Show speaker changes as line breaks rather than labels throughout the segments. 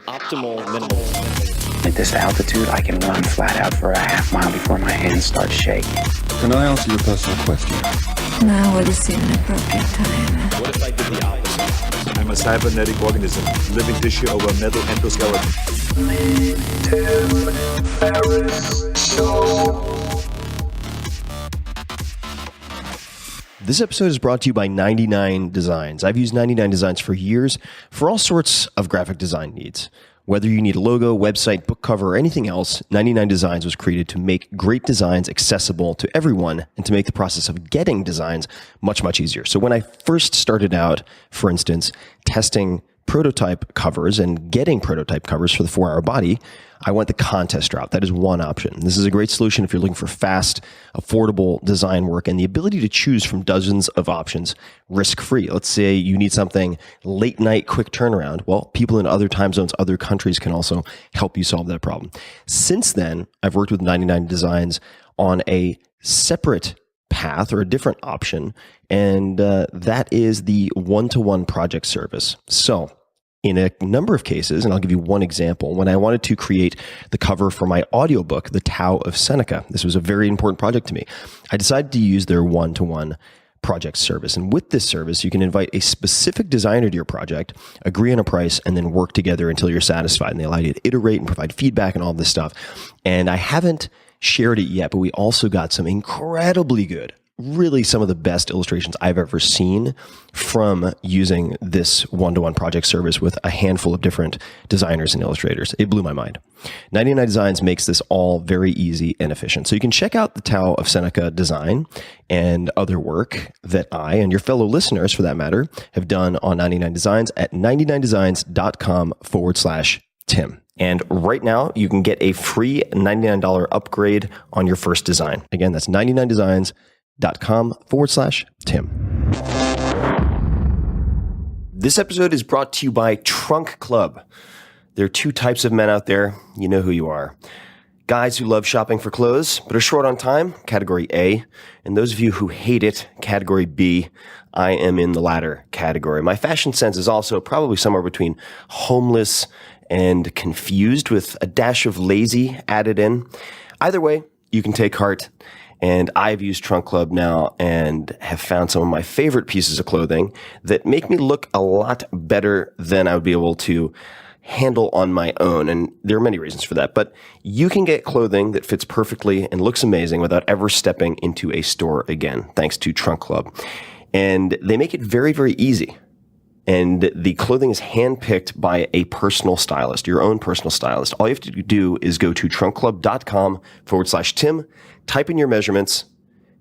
optimal minimal.
At this altitude, I can run flat out for a half mile before my hands start shaking.
Can I answer your personal question?
Now would seem an appropriate time.
What if I did the opposite?
I'm a cybernetic organism, living tissue over metal endoskeleton.
This episode is brought to you by 99 Designs. I've used 99 Designs for years for all sorts of graphic design needs. Whether you need a logo, website, book cover, or anything else, 99 Designs was created to make great designs accessible to everyone and to make the process of getting designs much, much easier. So when I first started out, for instance, testing prototype covers and getting prototype covers for the 4-Hour Body, I went the contest route. That is one option. This is a great solution if you're looking for fast, affordable design work and the ability to choose from dozens of options risk-free. Let's say you need something late night, quick turnaround. Well, people in other time zones, other countries can also help you solve that problem. Since then, I've worked with 99 Designs on a separate path or a different option, and that is the one-to-one project service. So in a number of cases, and I'll give you one example, when I wanted to create the cover for my audiobook, The Tao of Seneca, this was a very important project to me, I decided to use their one-to-one project service. And with this service, you can invite a specific designer to your project, agree on a price, and then work together until you're satisfied. And they allow you to iterate and provide feedback and all this stuff. And I haven't shared it yet, but we also got some incredibly good, really some of the best illustrations I've ever seen from using this one-to-one project service with a handful of different designers and illustrators. It blew my mind. 99 Designs makes this all very easy and efficient. So you can check out the Tao of Seneca design and other work that I and your fellow listeners, for that matter, have done on 99 Designs at 99designs.com/Tim. And right now, you can get a free $99 upgrade on your first design. Again, that's 99designs.com/Tim. This episode is brought to you by Trunk Club. There are two types of men out there. You know who you are. Guys who love shopping for clothes but are short on time, category A. And those of you who hate it, category B. I am in the latter category. My fashion sense is also probably somewhere between homeless and confused with a dash of lazy added in. Either way, you can take heart. And I've used Trunk Club now and have found some of my favorite pieces of clothing that make me look a lot better than I would be able to handle on my own. And there are many reasons for that. But you can get clothing that fits perfectly and looks amazing without ever stepping into a store again, thanks to Trunk Club. And they make it very, very easy. And the clothing is handpicked by a personal stylist, your own personal stylist. All you have to do is go to trunkclub.com/Tim, type in your measurements,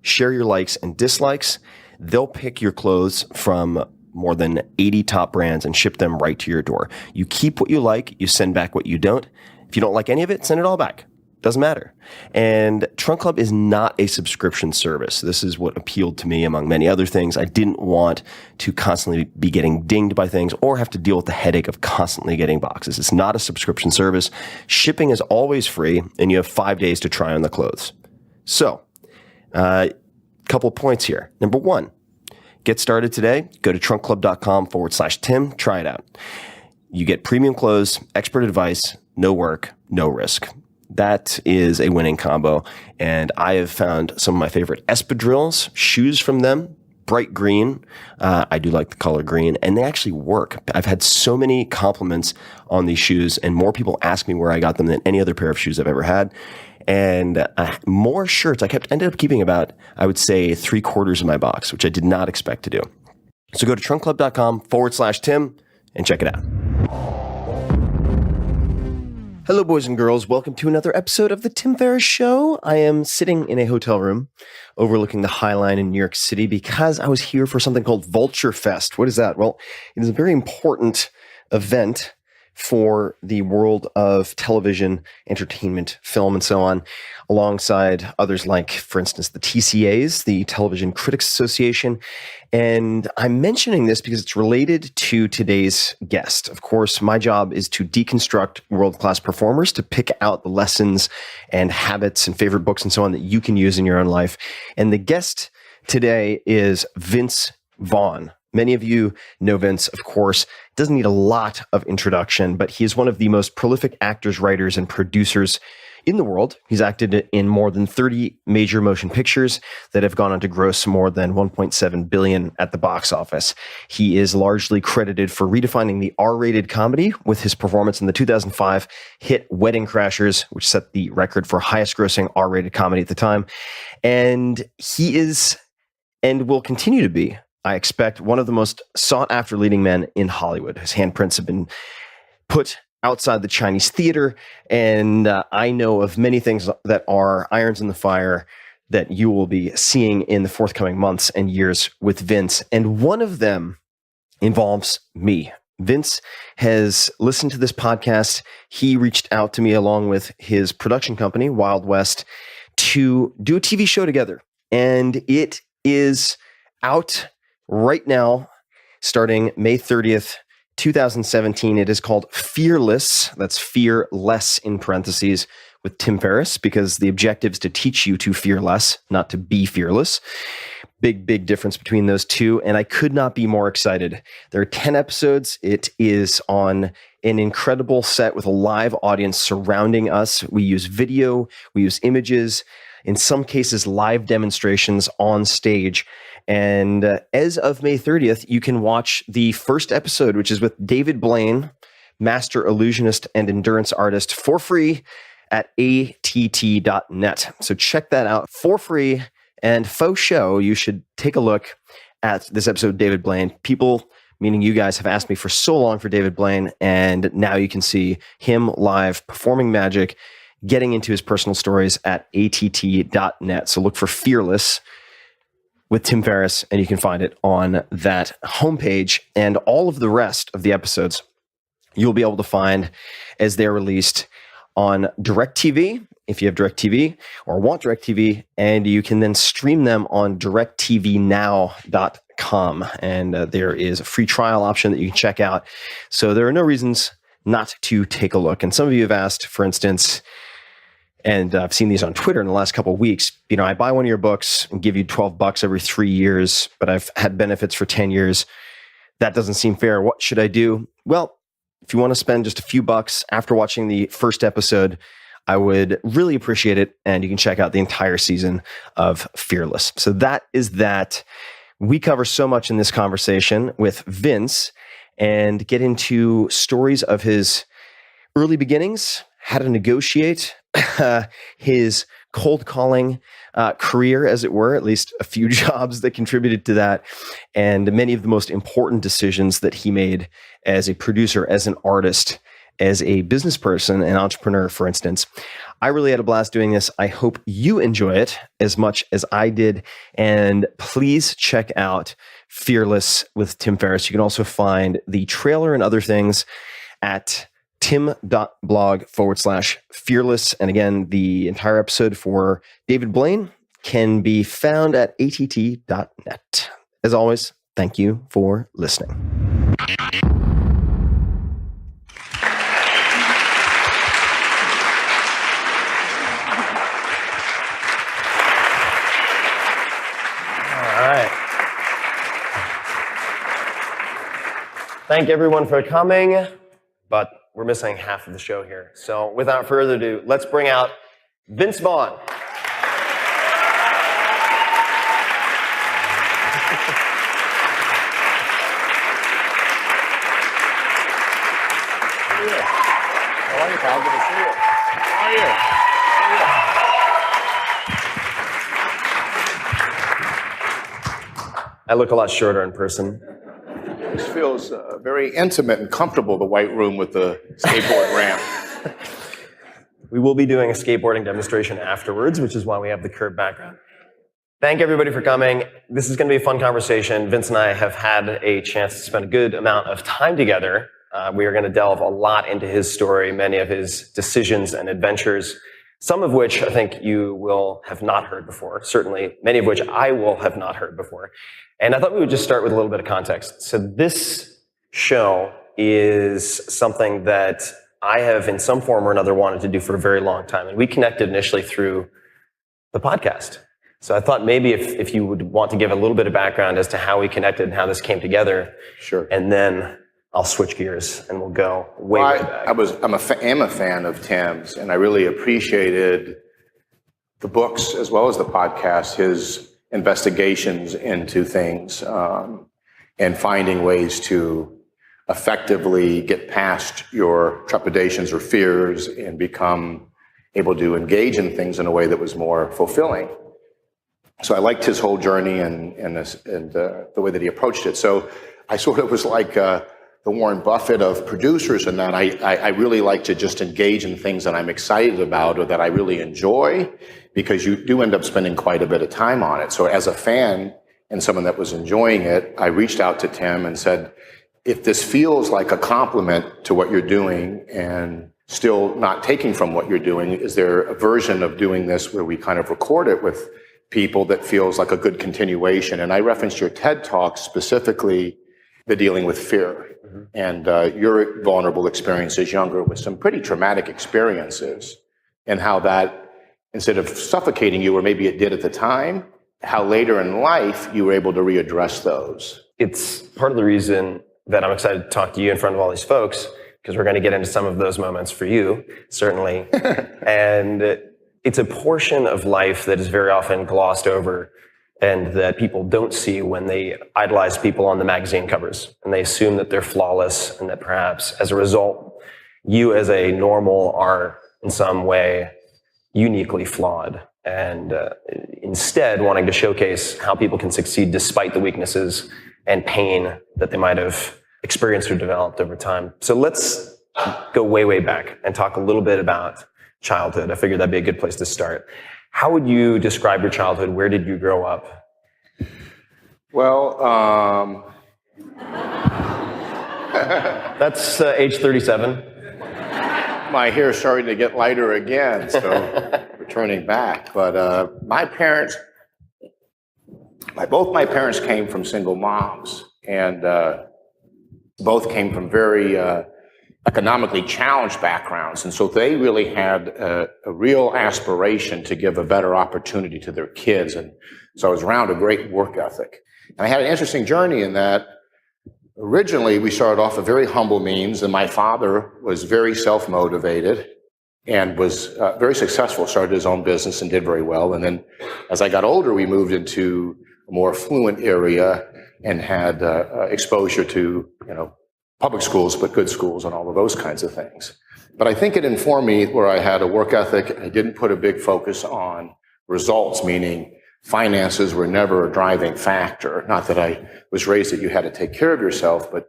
share your likes and dislikes. They'll pick your clothes from more than 80 top brands and ship them right to your door. You keep what you like, you send back what you don't. If you don't like any of it, send it all back. Doesn't matter. And Trunk Club is not a subscription service. This is what appealed to me among many other things. I didn't want to constantly be getting dinged by things or have to deal with the headache of constantly getting boxes. It's not a subscription service. Shipping is always free, and you have 5 days to try on the clothes. So, couple points here. Number one, get started today. Go to trunkclub.com/Tim. Try it out. You get premium clothes, expert advice, no work, no risk. That is a winning combo, and I have found some of my favorite espadrilles, shoes from them, bright green. I do like the color green, and they actually work. I've had so many compliments on these shoes, and more people ask me where I got them than any other pair of shoes I've ever had. And more shirts. I ended up keeping about, I would say, 3/4 of my box, which I did not expect to do. So go to trunkclub.com/Tim and check it out. Hello, boys and girls. Welcome to another episode of The Tim Ferriss Show. I am sitting in a hotel room overlooking the High Line in New York City because I was here for something called Vulture Fest. What is that? Well, it is a very important event for the world of television, entertainment, film, and so on, alongside others like, for instance, the TCAs, the Television Critics Association. And I'm mentioning this because it's related to today's guest. Of course, my job is to deconstruct world-class performers, to pick out the lessons and habits and favorite books and so on that you can use in your own life. And the guest today is Vince Vaughn. Many of you know Vince, of course. Doesn't need a lot of introduction, but he is one of the most prolific actors, writers, and producers in the world. He's acted in more than 30 major motion pictures that have gone on to gross more than $1.7 billion at the box office. He is largely credited for redefining the R-rated comedy with his performance in the 2005 hit Wedding Crashers, which set the record for highest grossing R-rated comedy at the time. And he is, and will continue to be, I expect, one of the most sought-after leading men in Hollywood. His handprints have been put outside the Chinese theater, and I know of many things that are irons in the fire that you will be seeing in the forthcoming months and years with Vince. And one of them involves me. Vince has listened to this podcast. He reached out to me along with his production company, Wild West, to do a TV show together. And it is out right now, starting May 30th, 2017. It is called Fearless. That's fearless in parentheses with Tim Ferriss, because the objective is to teach you to fear less, not to be fearless. Big difference between those two. And I could not be more excited. There are 10 episodes. It is on an incredible set with a live audience surrounding us. We use video, we use images, in some cases, live demonstrations on stage. And as of May 30th, you can watch the first episode, which is with David Blaine, master illusionist and endurance artist, for free at att.net. So check that out for free. And faux show, you should take a look at this episode of David Blaine. People, meaning you guys, have asked me for so long for David Blaine, and now you can see him live performing magic, getting into his personal stories at att.net. So look for Fearless with Tim Ferriss, and you can find it on that homepage. And all of the rest of the episodes you'll be able to find as they're released on DirecTV, if you have DirecTV or want DirecTV, and you can then stream them on directtvnow.com. And there is a free trial option that you can check out. So there are no reasons not to take a look. And some of you have asked, for instance, and I've seen these on Twitter in the last couple of weeks, I buy one of your books and give you $12 every 3 years, but I've had benefits for 10 years. That doesn't seem fair. What should I do? Well, if you want to spend just a few bucks after watching the first episode, I would really appreciate it. And you can check out the entire season of Fearless. So that is that. We cover so much in this conversation with Vince and get into stories of his early beginnings, how to negotiate his cold calling career, as it were, at least a few jobs that contributed to that, and many of the most important decisions that he made as a producer, as an artist, as a business person, an entrepreneur, for instance. I really had a blast doing this. I hope you enjoy it as much as I did. And please check out Fearless with Tim Ferriss. You can also find the trailer and other things at tim.blog/fearless. And again, the entire episode for David Blaine can be found at att.net. As always, thank you for listening. All right. Thank everyone for coming, but we're missing half of the show here. So without further ado, let's bring out Vince Vaughn.
How are you, pal? Good to see you. How are you?
I look a lot shorter in person.
This feels very intimate and comfortable, the white room with the skateboard ramp.
We will be doing a skateboarding demonstration afterwards, which is why we have the curved background. Thank everybody for coming. This is going to be a fun conversation. Vince and I have had a chance to spend a good amount of time together. We are going to delve a lot into his story, many of his decisions and adventures, some of which I think you will have not heard before, certainly many of which I will have not heard before. And I thought we would just start with a little bit of context. So this show is something that I have in some form or another wanted to do for a very long time. And we connected initially through the podcast.
So I thought maybe if you would want to give a little bit of background as to how we connected and how this came together.
Sure.
And then I'll switch gears and we'll go way back.
am a fan of Tim's, and I really appreciated the books as well as the podcast, his investigations into things, and finding ways to effectively get past your trepidations or fears and become able to engage in things in a way that was more fulfilling. So I liked his whole journey and the way that he approached it. So I sort of was like the Warren Buffett of producers, in that I really like to just engage in things that I'm excited about or that I really enjoy, because you do end up spending quite a bit of time on it. So as a fan and someone that was enjoying it, I reached out to Tim and said, if this feels like a compliment to what you're doing and still not taking from what you're doing, is there a version of doing this where we kind of record it with people that feels like a good continuation? And I referenced your TED Talk, specifically the dealing with fear, and your vulnerable experiences younger with some pretty traumatic experiences, and how that, instead of suffocating you, or maybe it did at the time, how later in life you were able to readdress those.
It's part of the reason that I'm excited to talk to you in front of all these folks, because we're going to get into some of those moments for you, certainly. And it's a portion of life that is very often glossed over and that people don't see when they idolize people on the magazine covers. And they assume that they're flawless and that perhaps as a result, you as a normal are in some way uniquely flawed. And instead wanting to showcase how people can succeed despite the weaknesses and pain that they might have experienced or developed over time. So let's go way, way back and talk a little bit about childhood. I figured that'd be a good place to start. How would you describe your childhood? Where did you grow up?
Well,
That's age 37.
my hair is starting to get lighter again, so returning back. But both my parents came from single moms, and both came from very economically challenged backgrounds. And so they really had a real aspiration to give a better opportunity to their kids. And so I was around a great work ethic. And I had an interesting journey in that originally we started off with very humble means, and my father was very self-motivated and was very successful, started his own business and did very well. And then as I got older, we moved into a more affluent area and had exposure to, public schools, but good schools and all of those kinds of things. But I think it informed me where I had a work ethic and I didn't put a big focus on results, meaning finances were never a driving factor. Not that I was raised that you had to take care of yourself, but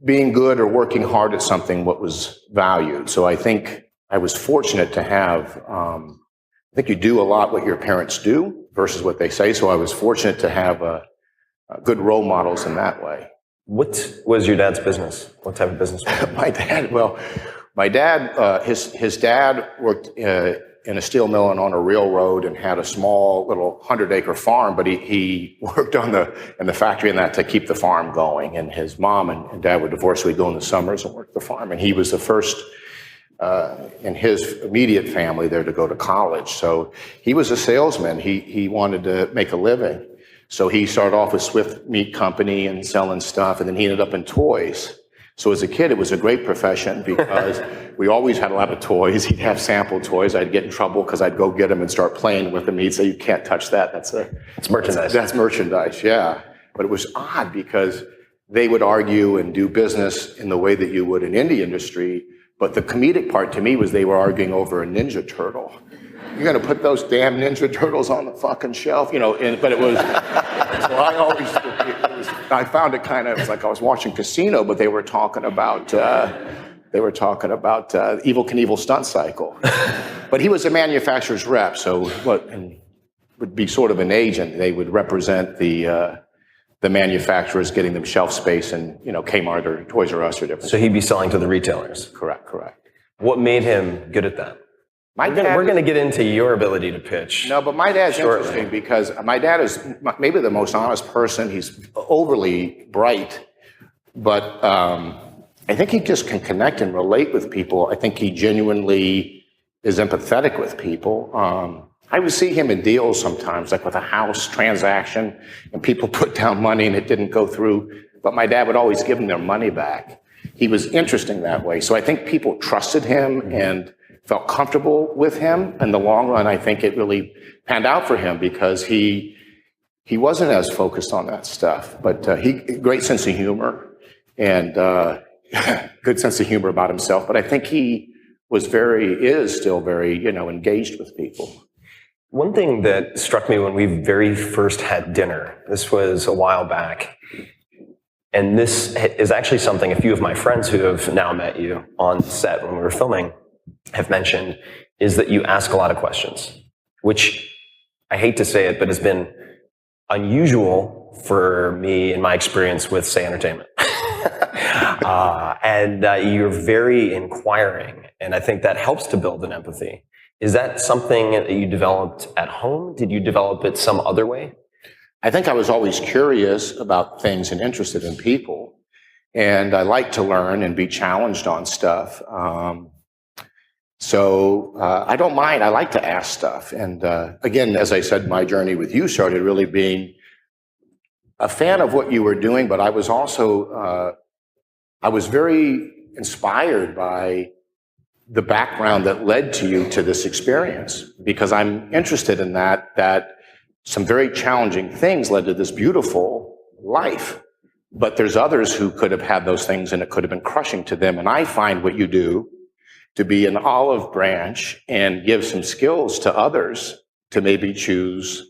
being good or working hard at something, what was valued. So I think I was fortunate to have, I think you do a lot what your parents do versus what they say. So I was fortunate to have good role models in that way.
What was your dad's business? What type of business was it?
My dad, his dad worked in a steel mill and on a railroad and had a small little 100-acre farm, but he worked in the factory and that to keep the farm going. And his mom and dad were divorced, so he'd go in the summers and work the farm. And he was the first in his immediate family there to go to college. So he was a salesman. He wanted to make a living. So he started off with Swift Meat Company and selling stuff, and then he ended up in toys. So as a kid, it was a great profession because we always had a lot of toys. He'd have sample toys. I'd get in trouble because I'd go get them and start playing with them. He'd say, "You can't touch that. That's merchandise." That's merchandise, yeah. But it was odd because they would argue and do business in the way that you would in indie industry. But the comedic part to me was they were arguing over a Ninja Turtle. You're going to put those damn Ninja Turtles on the fucking shelf, but it was, so I found it kind of, it was like I was watching Casino, but they were talking about Evel Knievel stunt cycle. But he was a manufacturer's rep, so would be sort of an agent. They would represent the manufacturers, getting them shelf space in, Kmart or Toys R Us or different.
So he'd be selling to the retailers.
Correct.
What made him good at that? We're going to get into your ability to pitch.
No, but my dad's
shortly.
Interesting because my dad is maybe the most honest person. He's overly bright, but I think he just can connect and relate with people. I think he genuinely is empathetic with people. I would see him in deals sometimes, like with a house transaction, and people put down money and it didn't go through, but my dad would always give them their money back. He was interesting that way. So I think people trusted him and felt comfortable with him. In the long run, I think it really panned out for him because he wasn't as focused on that stuff, but great sense of humor and good sense of humor about himself. But I think he is still very, engaged with people.
One thing that struck me when we very first had dinner, this was a while back, and this is actually something a few of my friends who have now met you on set when we were filming have mentioned, is that you ask a lot of questions, which I hate to say it, but has been unusual for me in my experience with, say, entertainment. And you're very inquiring, and I think that helps to build an empathy. Is that something that you developed at home? Did you develop it some other way?
I think I was always curious about things and interested in people. And I like to learn and be challenged on stuff. So I don't mind. I like to ask stuff. And again, as I said, my journey with you started really being a fan of what you were doing, but I was also, I was very inspired by the background that led to you to this experience, because I'm interested in that some very challenging things led to this beautiful life. But there's others who could have had those things and it could have been crushing to them. And I find what you do to be an olive branch and give some skills to others to maybe choose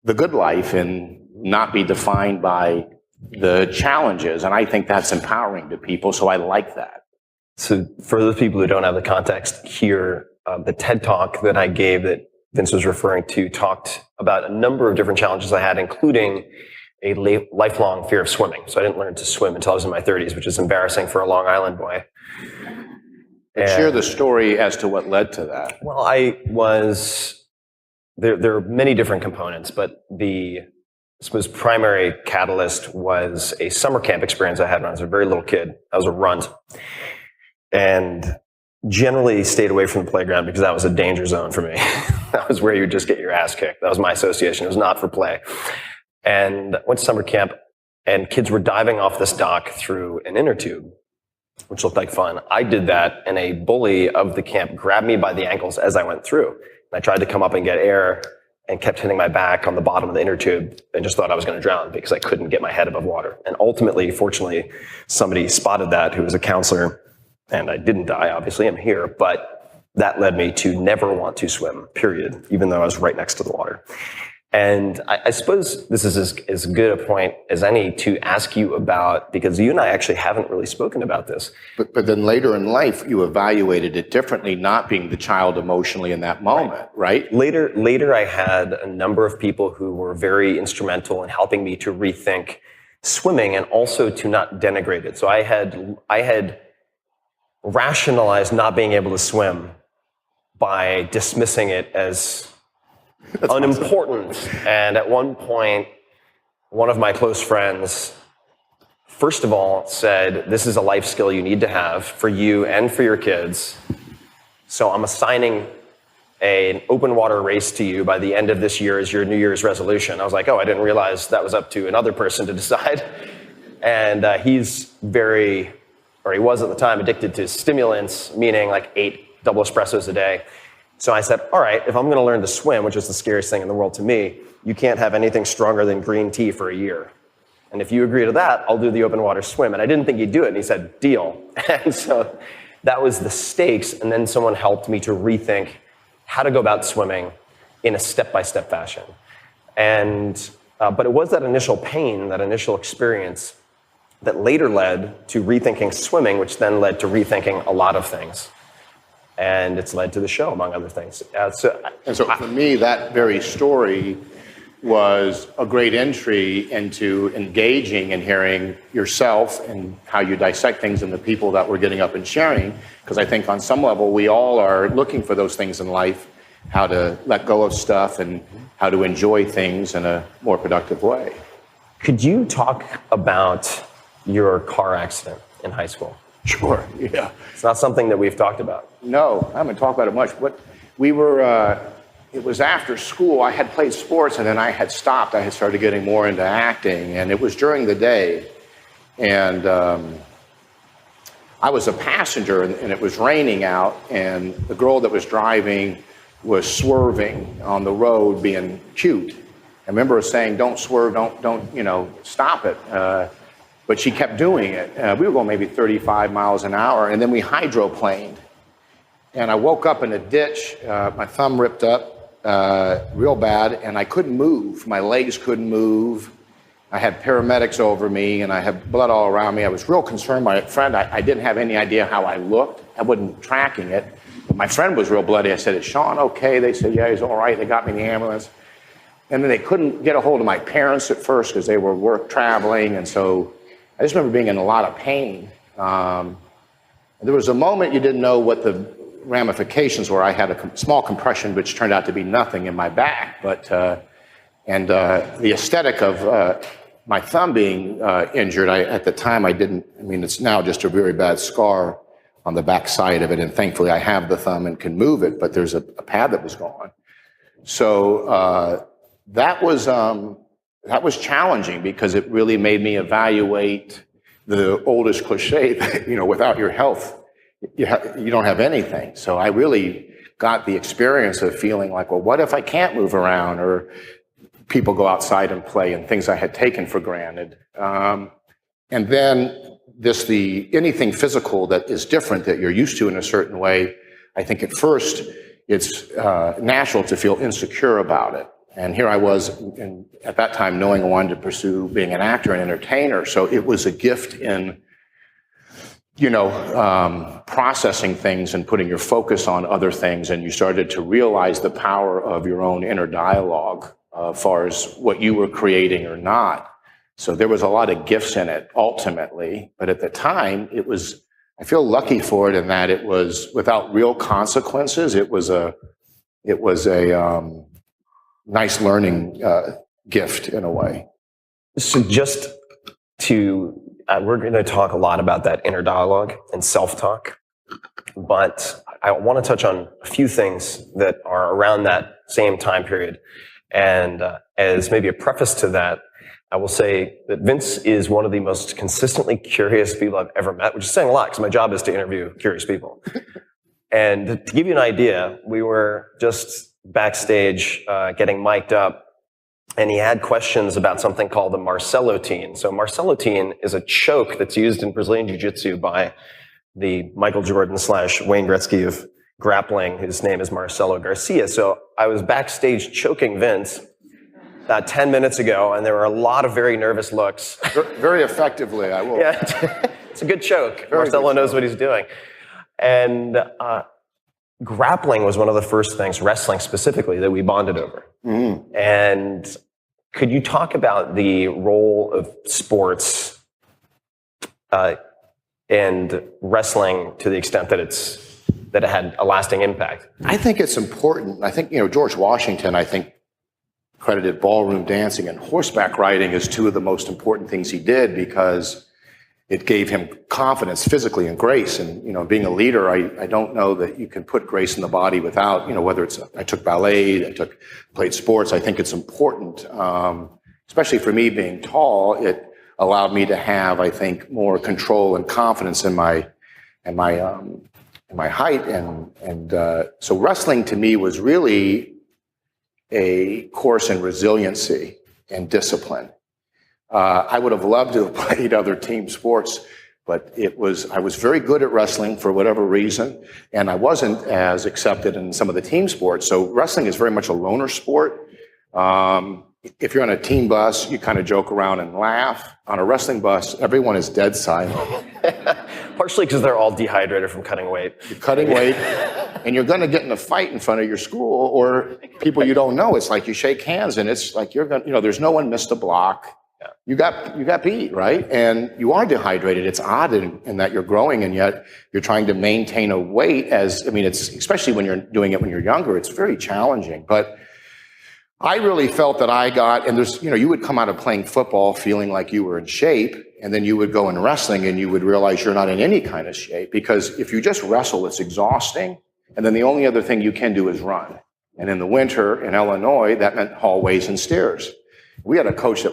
the good life and not be defined by the challenges. And I think that's empowering to people. So I like that.
So for those people who don't have the context here, the TED Talk that I gave that Vince was referring to talked about a number of different challenges I had, including a lifelong fear of swimming. So I didn't learn to swim until I was in my 30s, which is embarrassing for a Long Island boy.
And share the story as to what led to that.
Well, there are many different components, but I suppose primary catalyst was a summer camp experience I had when I was a very little kid. I was a runt. And generally stayed away from the playground because that was a danger zone for me. That was where you would just get your ass kicked. That was my association. It was not for play. And I went to summer camp, and kids were diving off this dock through an inner tube, which looked like fun. I did that, and a bully of the camp grabbed me by the ankles as I went through. And I tried to come up and get air and kept hitting my back on the bottom of the inner tube and just thought I was going to drown because I couldn't get my head above water. And ultimately, fortunately, somebody spotted that who was a counselor. And I didn't die, obviously, I'm here, but that led me to never want to swim, period, even though I was right next to the water. And I suppose this is as good a point as any to ask you about, because you and I actually haven't really spoken about this.
But then later in life, you evaluated it differently, not being the child emotionally in that moment, right?
Later, I had a number of people who were very instrumental in helping me to rethink swimming and also to not denigrate it. So I had rationalized not being able to swim by dismissing it as unimportant. Awesome. And at one point, one of my close friends, first of all, said, this is a life skill you need to have for you and for your kids. So I'm assigning an open water race to you by the end of this year as your New Year's resolution. I was like, I didn't realize that was up to another person to decide. And he's he was at the time, addicted to stimulants, meaning like 8 double espressos a day. So I said, all right, if I'm going to learn to swim, which is the scariest thing in the world to me, you can't have anything stronger than green tea for a year. And if you agree to that, I'll do the open water swim. And I didn't think he'd do it. And he said, deal. And so that was the stakes. And then someone helped me to rethink how to go about swimming in a step-by-step fashion. And but it was that initial pain, that initial experience, that later led to rethinking swimming, which then led to rethinking a lot of things. And it's led to the show, among other things.
So for me, that very story was a great entry into engaging and hearing yourself and how you dissect things and the people that we're getting up and sharing. Because I think on some level, we all are looking for those things in life, how to let go of stuff and how to enjoy things in a more productive way.
Could you talk about your car accident in high school?
Sure, yeah.
It's not something that we've talked about.
No, I haven't talked about it much. But we were it was after school. I had played sports, and then I had stopped. I had started getting more into acting, and it was during the day. And I was a passenger, and it was raining out, and the girl that was driving was swerving on the road, being cute. I remember her saying, "Don't swerve, don't, stop it." But she kept doing it. We were going maybe 35 miles an hour, and then we hydroplaned. And I woke up in a ditch. My thumb ripped up real bad, and I couldn't move. My legs couldn't move. I had paramedics over me, and I had blood all around me. I was real concerned. My friend, I didn't have any idea how I looked. I wasn't tracking it. But my friend was real bloody. I said, "Is Sean okay?" They said, "Yeah, he's all right." They got me in the ambulance. And then they couldn't get a hold of my parents at first because they were work traveling. And so I just remember being in a lot of pain. There was a moment you didn't know what the ramifications were. I had a small compression, which turned out to be nothing in my back. But the aesthetic of my thumb being injured, at the time it's now just a very bad scar on the back side of it. And thankfully I have the thumb and can move it, but there's a pad that was gone. So that was challenging because it really made me evaluate the oldest cliche that, without your health, you don't have anything. So I really got the experience of feeling like, well, what if I can't move around, or people go outside and play, and things I had taken for granted. And then anything physical that is different that you're used to in a certain way, I think at first it's natural to feel insecure about it. And here I was, at that time, knowing I wanted to pursue being an actor and entertainer. So it was a gift in, processing things and putting your focus on other things. And you started to realize the power of your own inner dialogue as far as what you were creating or not. So there was a lot of gifts in it, ultimately. But at the time, I feel lucky for it in that it was without real consequences. It was a nice learning gift in a way.
So just we're going to talk a lot about that inner dialogue and self-talk, but I want to touch on a few things that are around that same time period. And as maybe a preface to that, I will say that Vince is one of the most consistently curious people I've ever met, which is saying a lot because my job is to interview curious people. And to give you an idea, we were just backstage getting mic'd up, and he had questions about something called the Marcelotine. So Marcelotine is a choke that's used in Brazilian Jiu-Jitsu by the Michael Jordan / Wayne Gretzky of grappling. His name is Marcelo Garcia. So I was backstage choking Vince about 10 minutes ago, and there were a lot of very nervous looks.
Very effectively, I will.
Yeah, it's a good choke. Marcelo knows what he's doing. And grappling was one of the first things, wrestling specifically, that we bonded over. Mm-hmm. And could you talk about the role of sports and wrestling to the extent that it had a lasting impact?
I think it's important. I think, George Washington, credited ballroom dancing and horseback riding as two of the most important things he did because it gave him confidence physically and grace. And, being a leader, I don't know that you can put grace in the body without, whether I took ballet, played sports. I think it's important, especially for me being tall. It allowed me to have, I think, more control and confidence in my height. And so wrestling to me was really a course in resiliency and discipline. I would have loved to have played other team sports, but I was very good at wrestling for whatever reason, and I wasn't as accepted in some of the team sports. So wrestling is very much a loner sport. If you're on a team bus, you kind of joke around and laugh. On a wrestling bus, everyone is dead silent.
Partially because they're all dehydrated from cutting weight.
You're cutting weight, and you're going to get in a fight in front of your school or people you don't know. It's like you shake hands, and it's like there's no one missed a block. Yeah. You got beat, right? And you are dehydrated. It's odd in that you're growing, and yet you're trying to maintain a weight it's especially when you're doing it when you're younger, it's very challenging. But I really felt that I got, and you would come out of playing football feeling like you were in shape, and then you would go in wrestling and you would realize you're not in any kind of shape, because if you just wrestle, it's exhausting. And then the only other thing you can do is run. And in the winter in Illinois, that meant hallways and stairs. We had a coach that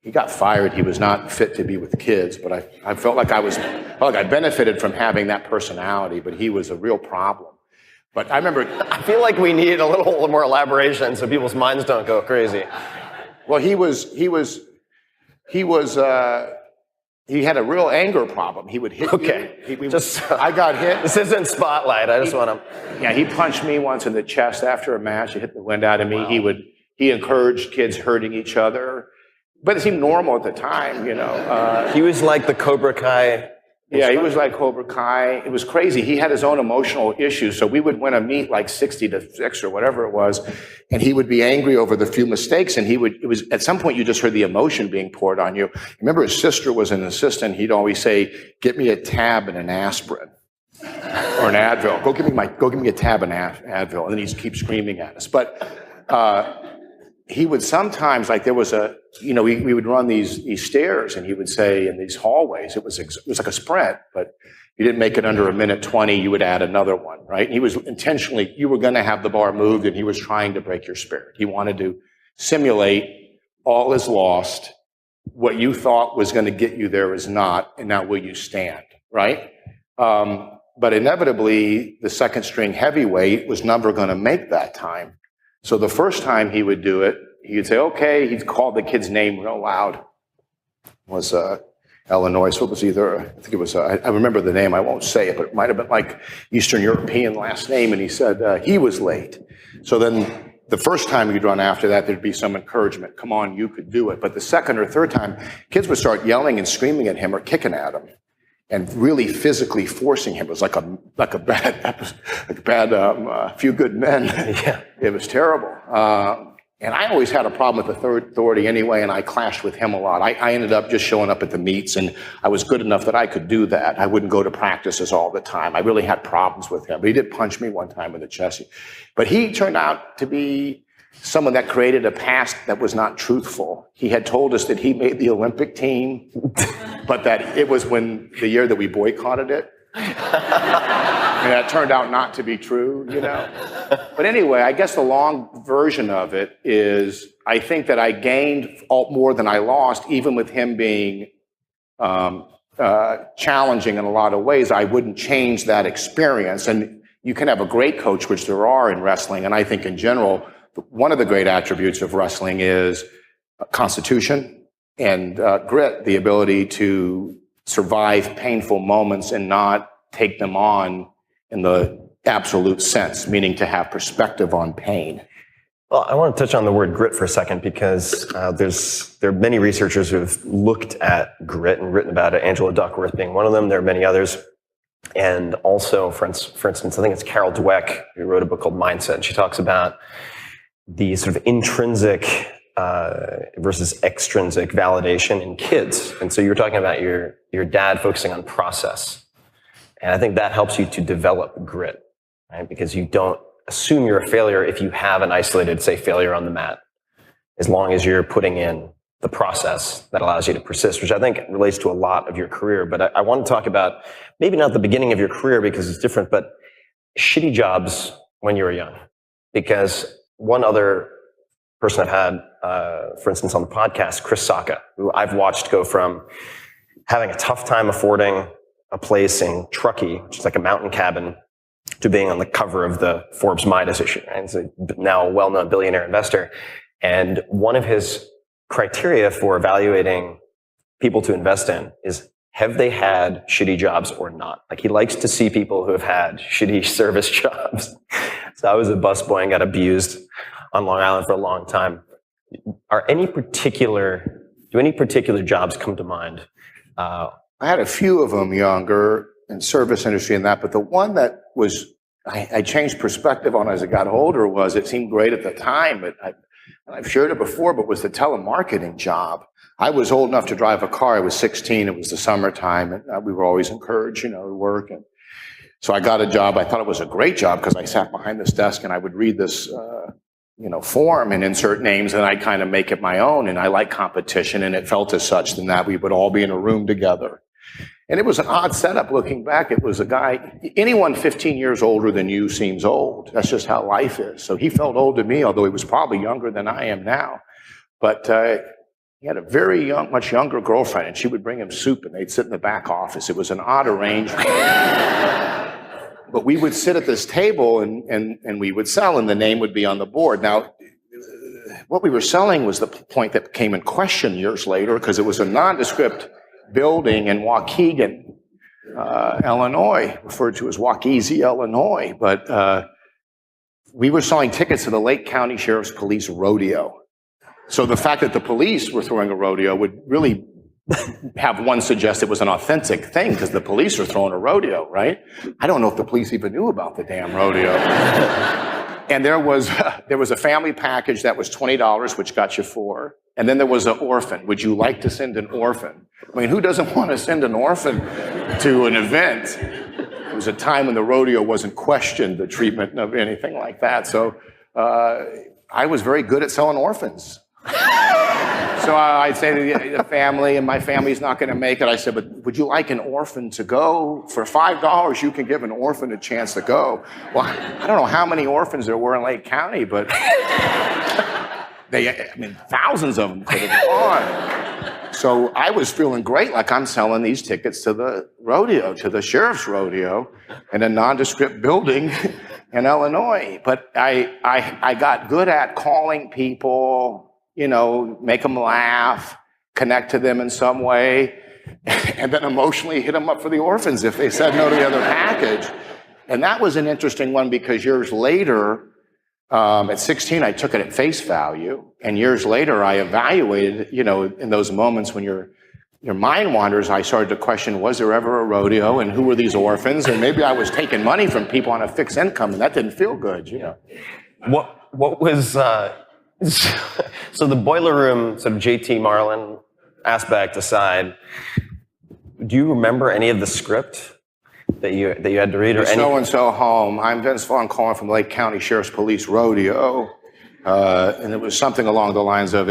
he got fired. He was not fit to be with kids, but I felt like I benefited from having that personality, but he was a real problem. But I remember,
I feel like we need a little more elaboration so people's minds don't go crazy.
well, he had a real anger problem. He would hit
Okay.
I got hit.
This isn't Spotlight. I just want to.
Yeah, he punched me once in the chest after a match. It hit the wind out of me. Wow. He encouraged kids hurting each other, but it seemed normal at the time, you know.
He was like the Cobra Kai.
Yeah, he was like Cobra Kai. It was crazy. He had his own emotional issues. So we would win a meet like 60-6 or whatever it was, and he would be angry over the few mistakes. And it was at some point you just heard the emotion being poured on you. Remember, his sister was an assistant. He'd always say, "Get me a tab and an aspirin or an Advil. Go give me a tab and Advil." And then he'd keep screaming at us. But he would sometimes, like there was we would run these stairs, and he would say in these hallways, it was like a sprint, but you didn't make it under a minute 20, you would add another one, right? And he was intentionally, you were going to have the bar moved, and he was trying to break your spirit. He wanted to simulate all is lost, what you thought was going to get you there is not, and now will you stand, right? But inevitably, the second string heavyweight was never going to make that time. So the first time he would do it, he'd say, okay, he'd call the kid's name real loud. It was Illinois, so it was I remember the name, I won't say it, but it might have been like Eastern European last name, and he said he was late. So then the first time you'd run after that, there'd be some encouragement. Come on, you could do it. But the second or third time, kids would start yelling and screaming at him or kicking at him and really physically forcing him. It was like a bad Few Good Men.
Yeah.
It was terrible. And I always had a problem with authority anyway, and I clashed with him a lot. I ended up just showing up at the meets, and I was good enough that I could do that. I wouldn't go to practices all the time. I really had problems with him. But he did punch me one time in the chest. But he turned out to be someone that created a past that was not truthful. He had told us that he made the Olympic team, but that it was the year that we boycotted it. And that turned out not to be true, you know. But anyway, I guess the long version of it is I think that I gained more than I lost, even with him being challenging in a lot of ways. I wouldn't change that experience. And you can have a great coach, which there are in wrestling, and I think in general, one of the great attributes of wrestling is constitution and grit, the ability to survive painful moments and not take them on in the absolute sense, meaning to have perspective on pain.
Well, I want to touch on the word grit for a second because there are many researchers who have looked at grit and written about it, Angela Duckworth being one of them. There are many others. And also, for instance, I think it's Carol Dweck who wrote a book called Mindset. And she talks about the sort of intrinsic versus extrinsic validation in kids. And so you were talking about your dad focusing on process. And I think that helps you to develop grit, right? Because you don't assume you're a failure if you have an isolated, say, failure on the mat, as long as you're putting in the process that allows you to persist, which I think relates to a lot of your career. But I want to talk about maybe not the beginning of your career because it's different, but shitty jobs when you were young. Because one other person I've had, for instance, on the podcast, Chris Sacca, who I've watched go from having a tough time affording a place in Truckee, which is like a mountain cabin, to being on the cover of the Forbes Midas issue. Right? He's now a well-known billionaire investor. And one of his criteria for evaluating people to invest in is, have they had shitty jobs or not? Like, he likes to see people who have had shitty service jobs. So I was a busboy and got abused on Long Island for a long time. Do any particular jobs come to mind?
I had a few of them younger in service industry and that, but the one that was I changed perspective on as I got older was, it seemed great at the time, but I've shared it before, but was the telemarketing job. I was old enough to drive a car. I was 16. It was the summertime, and we were always encouraged, to work. And so I got a job. I thought it was a great job because I sat behind this desk and I would read this, form and insert names, and I'd kind of make it my own. And I like competition, and it felt as such than that we would all be in a room together. And it was an odd setup looking back. It was a guy, anyone 15 years older than you seems old. That's just how life is. So he felt old to me, although he was probably younger than I am now. But he had a very much younger girlfriend, and she would bring him soup, and they'd sit in the back office. It was an odd arrangement. But we would sit at this table, and we would sell, and the name would be on the board. Now, what we were selling was the point that came in question years later, because it was a nondescript building in Waukegan, Illinois, referred to as Waukeezy, Illinois. But we were selling tickets to the Lake County Sheriff's Police Rodeo. So the fact that the police were throwing a rodeo would really have one suggest it was an authentic thing, because the police are throwing a rodeo, right? I don't know if the police even knew about the damn rodeo. And there was a family package that was $20, which got you 4. And then there was an orphan. Would you like to send an orphan? I mean, who doesn't want to send an orphan to an event? It was a time when the rodeo wasn't questioned, the treatment of anything like that. So I was very good at selling orphans. So I'd say to the family, and my family's not going to make it. I said, but would you like an orphan to go? For $5, you can give an orphan a chance to go. Well, I don't know how many orphans there were in Lake County, but thousands of them could have gone. So I was feeling great, like I'm selling these tickets to the rodeo, to the sheriff's rodeo, in a nondescript building in Illinois. But I got good at calling people, make them laugh, connect to them in some way, and then emotionally hit them up for the orphans if they said no to the other package. And that was an interesting one, because years later, at 16, I took it at face value. And years later, I evaluated, in those moments when your mind wanders, I started to question, was there ever a rodeo, and who were these orphans? And maybe I was taking money from people on a fixed income, and that didn't feel good,
What was... So the boiler room, sort of JT Marlin aspect aside, do you remember any of the script that you had to read? Or
So-and-so home. I'm Vince Vaughn calling from Lake County Sheriff's Police Rodeo. And it was something along the lines of,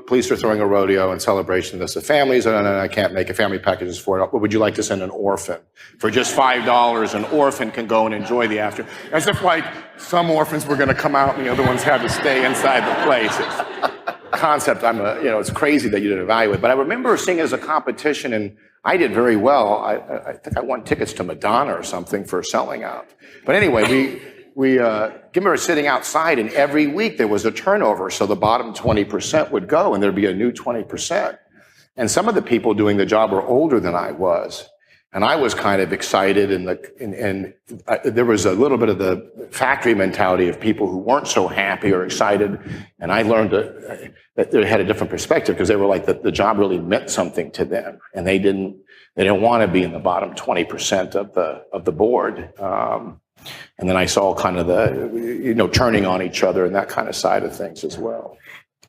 police are throwing a rodeo in celebration of this. The families, and I can't make a family packages for it. Would you like to send an orphan? For just $5, an orphan can go and enjoy the after. As if like some orphans were going to come out and the other ones had to stay inside the place. Concept, it's crazy that you didn't evaluate. But I remember seeing it as a competition, and I did very well. I think I won tickets to Madonna or something for selling out. But anyway, we were sitting outside, and every week there was a turnover, so the bottom 20% would go, and there'd be a new 20%. And some of the people doing the job were older than I was, and I was kind of excited, and there was a little bit of the factory mentality of people who weren't so happy or excited, and I learned that they had a different perspective, because they were like the job really meant something to them, and they didn't want to be in the bottom 20% of the board. And then I saw kind of the, turning on each other and that kind of side of things as well.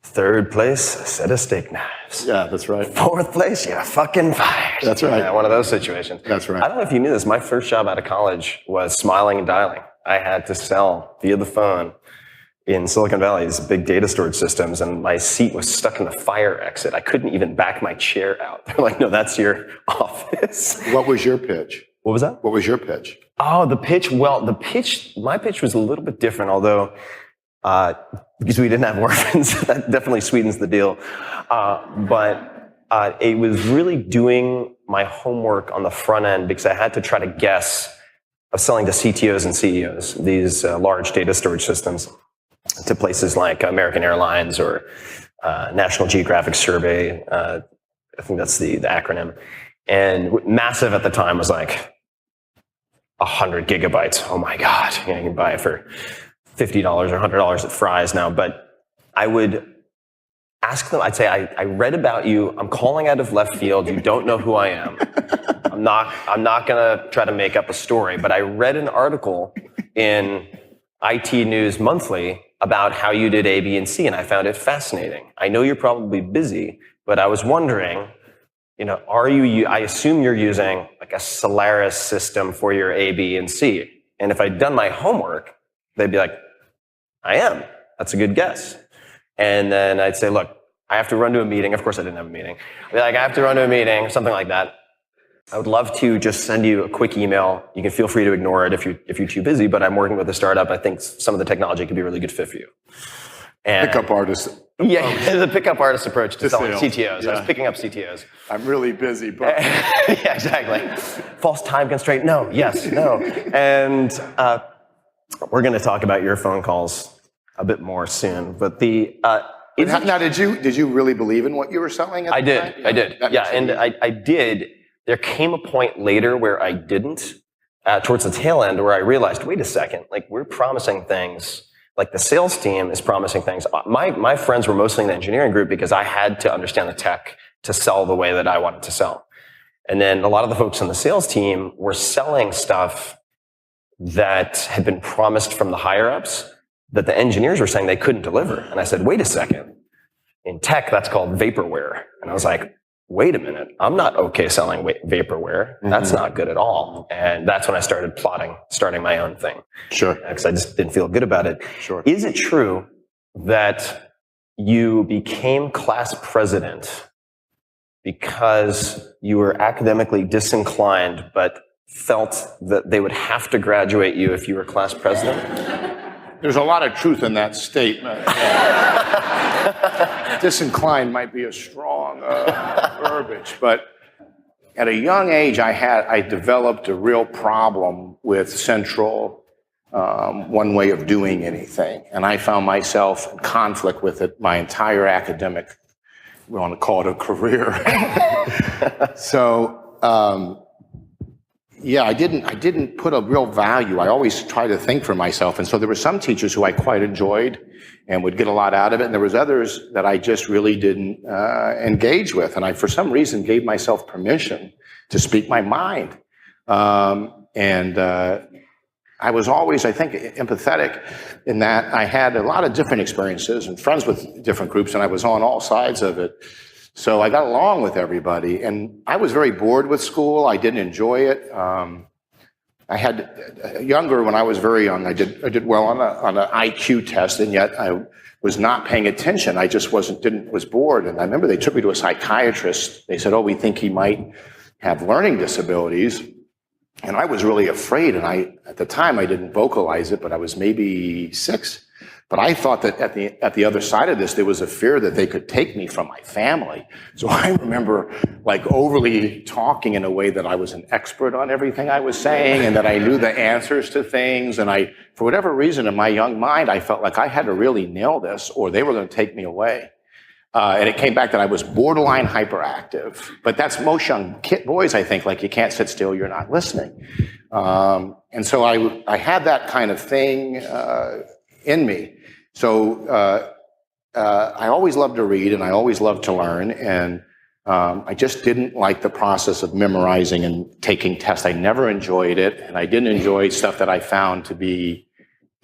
3rd place, a set of steak knives.
Yeah, that's right.
4th place, you're fucking fired.
That's right.
Yeah, one of those situations.
That's right.
I don't know if you knew this. My first job out of college was smiling and dialing. I had to sell via the phone in Silicon Valley, these big data storage systems, and my seat was stuck in the fire exit. I couldn't even back my chair out. They're like, no, that's your office.
What was your pitch?
What was that?
What was your pitch?
Oh, the pitch. Well, my pitch was a little bit different, although, because we didn't have orphans, that definitely sweetens the deal. But it was really doing my homework on the front end, because I had to try to guess. I was selling to CTOs and CEOs, these large data storage systems, to places like American Airlines or National Geographic Survey. I think that's the acronym. And massive at the time was like 100 gigabytes. Oh my God. You can buy it for $50 or $100 at Fry's now. But I would ask them, I'd say, I read about you. I'm calling out of left field. You don't know who I am. I'm not going to try to make up a story, but I read an article in IT News Monthly about how you did A, B, and C, and I found it fascinating. I know you're probably busy, but I was wondering, I assume you're using like a Solaris system for your A, B, and C. And if I'd done my homework, they'd be like, I am. That's a good guess. And then I'd say, look, I have to run to a meeting. Of course, I didn't have a meeting. I'd be like, I have to run to a meeting, something like that. I would love to just send you a quick email. You can feel free to ignore it if you're too busy, but I'm working with a startup. I think some of the technology could be a really good fit for you. And
Pickup artist.
Yeah, the pickup artist approach to selling
sales.
CTOs.
Yeah.
I was picking up CTOs.
I'm really busy, but
Yeah, exactly. False time constraint. No, yes, no. And we're going to talk about your phone calls a bit more soon. But
now, did you really believe in what you were selling?
I did.
Time?
I did.
That
Yeah,
makes
and
sense.
I did. There came a point later where I didn't, towards the tail end, where I realized, wait a second, like we're promising things, like the sales team is promising things. My friends were mostly in the engineering group because I had to understand the tech to sell the way that I wanted to sell. And then a lot of the folks on the sales team were selling stuff that had been promised from the higher ups that the engineers were saying they couldn't deliver. And I said, wait a second. In tech, that's called vaporware. And I was like, wait a minute. I'm not okay selling vaporware. That's not good at all. And that's when I started starting my own thing.
Sure.
Because I just didn't feel good about it.
Sure.
Is it true that you became class president because you were academically disinclined, but felt that they would have to graduate you if you were class president?
There's a lot of truth in that statement. Disinclined might be a strong verbiage, but at a young age, I developed a real problem with central one way of doing anything, and I found myself in conflict with it my entire academic, we want to call it a career. So. Yeah, I didn't put a real value. I always try to think for myself. And so there were some teachers who I quite enjoyed and would get a lot out of it. And there was others that I just really didn't engage with. And I, for some reason, gave myself permission to speak my mind. I was always, I think, empathetic in that I had a lot of different experiences and friends with different groups, and I was on all sides of it. So I got along with everybody, and I was very bored with school. I didn't enjoy it. I had younger, when I was very young, I did well on an IQ test, and yet I was not paying attention. I just was bored. And I remember they took me to a psychiatrist. They said, "Oh, we think he might have learning disabilities." And I was really afraid. And at the time, I didn't vocalize it, but I was maybe 6. But I thought that at the other side of this, there was a fear that they could take me from my family. So I remember like overly talking in a way that I was an expert on everything I was saying and that I knew the answers to things. And for whatever reason, in my young mind, I felt like I had to really nail this or they were going to take me away. And it came back that I was borderline hyperactive. But that's most young boys, I think, like you can't sit still, you're not listening. And so I had that kind of thing in me. So I always loved to read and I always loved to learn. And I just didn't like the process of memorizing and taking tests. I never enjoyed it. And I didn't enjoy stuff that I found to be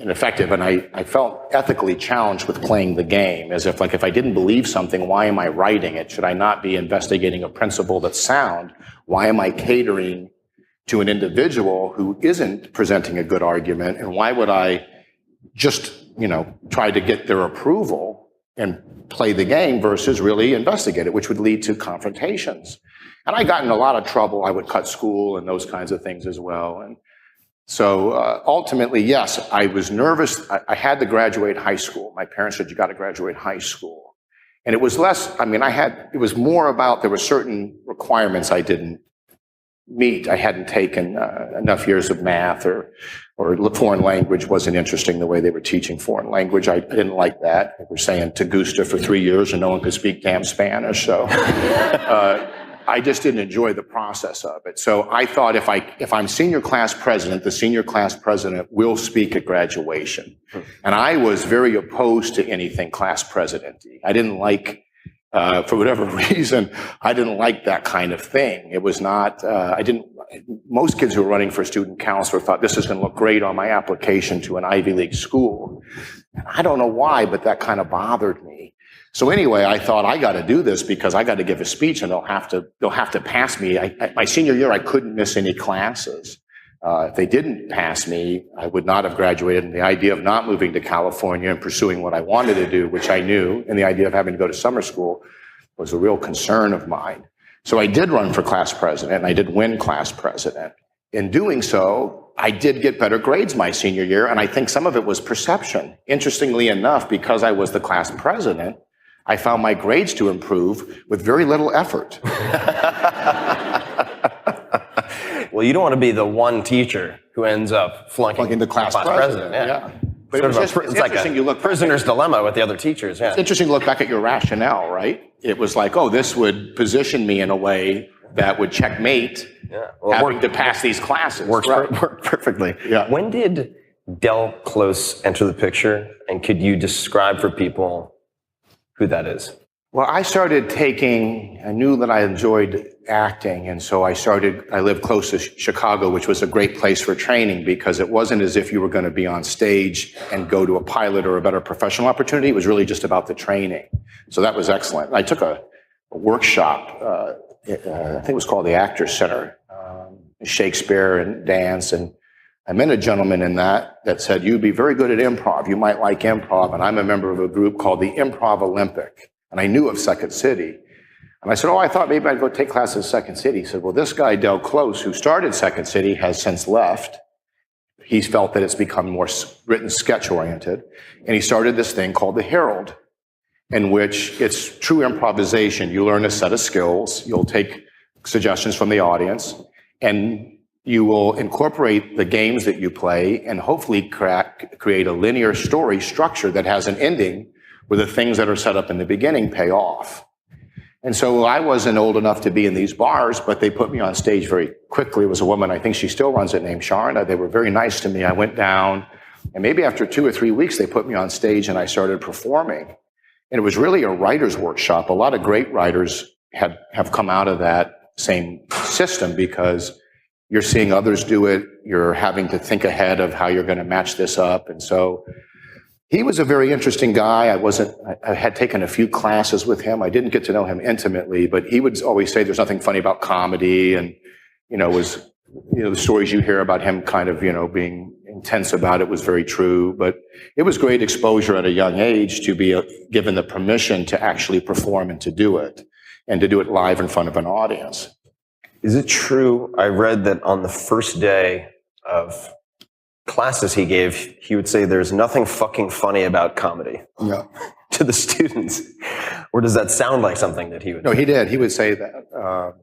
ineffective. And I felt ethically challenged with playing the game, as if I didn't believe something, why am I writing it? Should I not be investigating a principle that's sound? Why am I catering to an individual who isn't presenting a good argument? And why would I just, try to get their approval and play the game versus really investigate it, which would lead to confrontations? And I got in a lot of trouble. I would cut school and those kinds of things as well. And so ultimately, yes, I was nervous. I had to graduate high school. My parents said, you got to graduate high school. And it was less, it was more about, there were certain requirements I didn't meet. I hadn't taken enough years of math or foreign language wasn't interesting the way they were teaching foreign language. I didn't like that. They were saying Te gusta for 3 years and no one could speak damn Spanish. So I just didn't enjoy the process of it. So I thought if I'm senior class president, the senior class president will speak at graduation. And I was very opposed to anything class presidency. I didn't like, for whatever reason, I didn't like that kind of thing. It was not, most kids who were running for student counselor thought this is going to look great on my application to an Ivy League school. And I don't know why, but that kind of bothered me. So anyway, I thought I got to do this because I got to give a speech and they'll have to pass me. My senior year, I couldn't miss any classes. If they didn't pass me, I would not have graduated. And the idea of not moving to California and pursuing what I wanted to do, which I knew, and the idea of having to go to summer school was a real concern of mine. So I did run for class president, and I did win class president. In doing so, I did get better grades my senior year, and I think some of it was perception. Interestingly enough, because I was the class president, I found my grades to improve with very little effort.
Well, you don't want to be the one teacher who ends up flunking
the class president. Yeah. But
it's like a prisoner's dilemma with the other teachers. Yeah.
It's interesting to look back at your rationale, right? It was like, oh, this would position me in a way that would checkmate having to pass these classes.
Worked perfectly.
Yeah.
When did Del Close enter the picture, and could you describe for people who that is?
Well, I knew that I enjoyed acting, and so I lived close to Chicago, which was a great place for training because it wasn't as if you were going to be on stage and go to a pilot or a better professional opportunity. It was really just about the training. So that was excellent. I took a workshop, I think it was called the Actors Center, Shakespeare and dance, and I met a gentleman in that said, you'd be very good at improv. You might like improv, and I'm a member of a group called the Improv Olympic. And I knew of Second City. And I said, I thought maybe I'd go take classes at Second City. He said, well, this guy, Del Close, who started Second City, has since left. He's felt that it's become more written sketch-oriented. And he started this thing called the Herald, in which it's true improvisation. You learn a set of skills. You'll take suggestions from the audience. And you will incorporate the games that you play and hopefully create a linear story structure that has an ending where the things that are set up in the beginning pay off. And so I wasn't old enough to be in these bars, but they put me on stage very quickly. It was a woman, I think she still runs it, named Sharna. They were very nice to me. I went down, and maybe after 2 or 3 weeks, they put me on stage and I started performing. And it was really a writer's workshop. A lot of great writers have come out of that same system because you're seeing others do it. You're having to think ahead of how you're going to match this up. And so he was a very interesting guy. I had taken a few classes with him. I didn't get to know him intimately, but he would always say there's nothing funny about comedy. And, the stories you hear about him kind of, being intense about it was very true. But it was great exposure at a young age to be given the permission to actually perform and to do it live in front of an audience.
Is it true? I read that on the first day of classes he gave, he would say there's nothing fucking funny about comedy to the students. Or does that sound like something that he would?
No, he did. He would say that.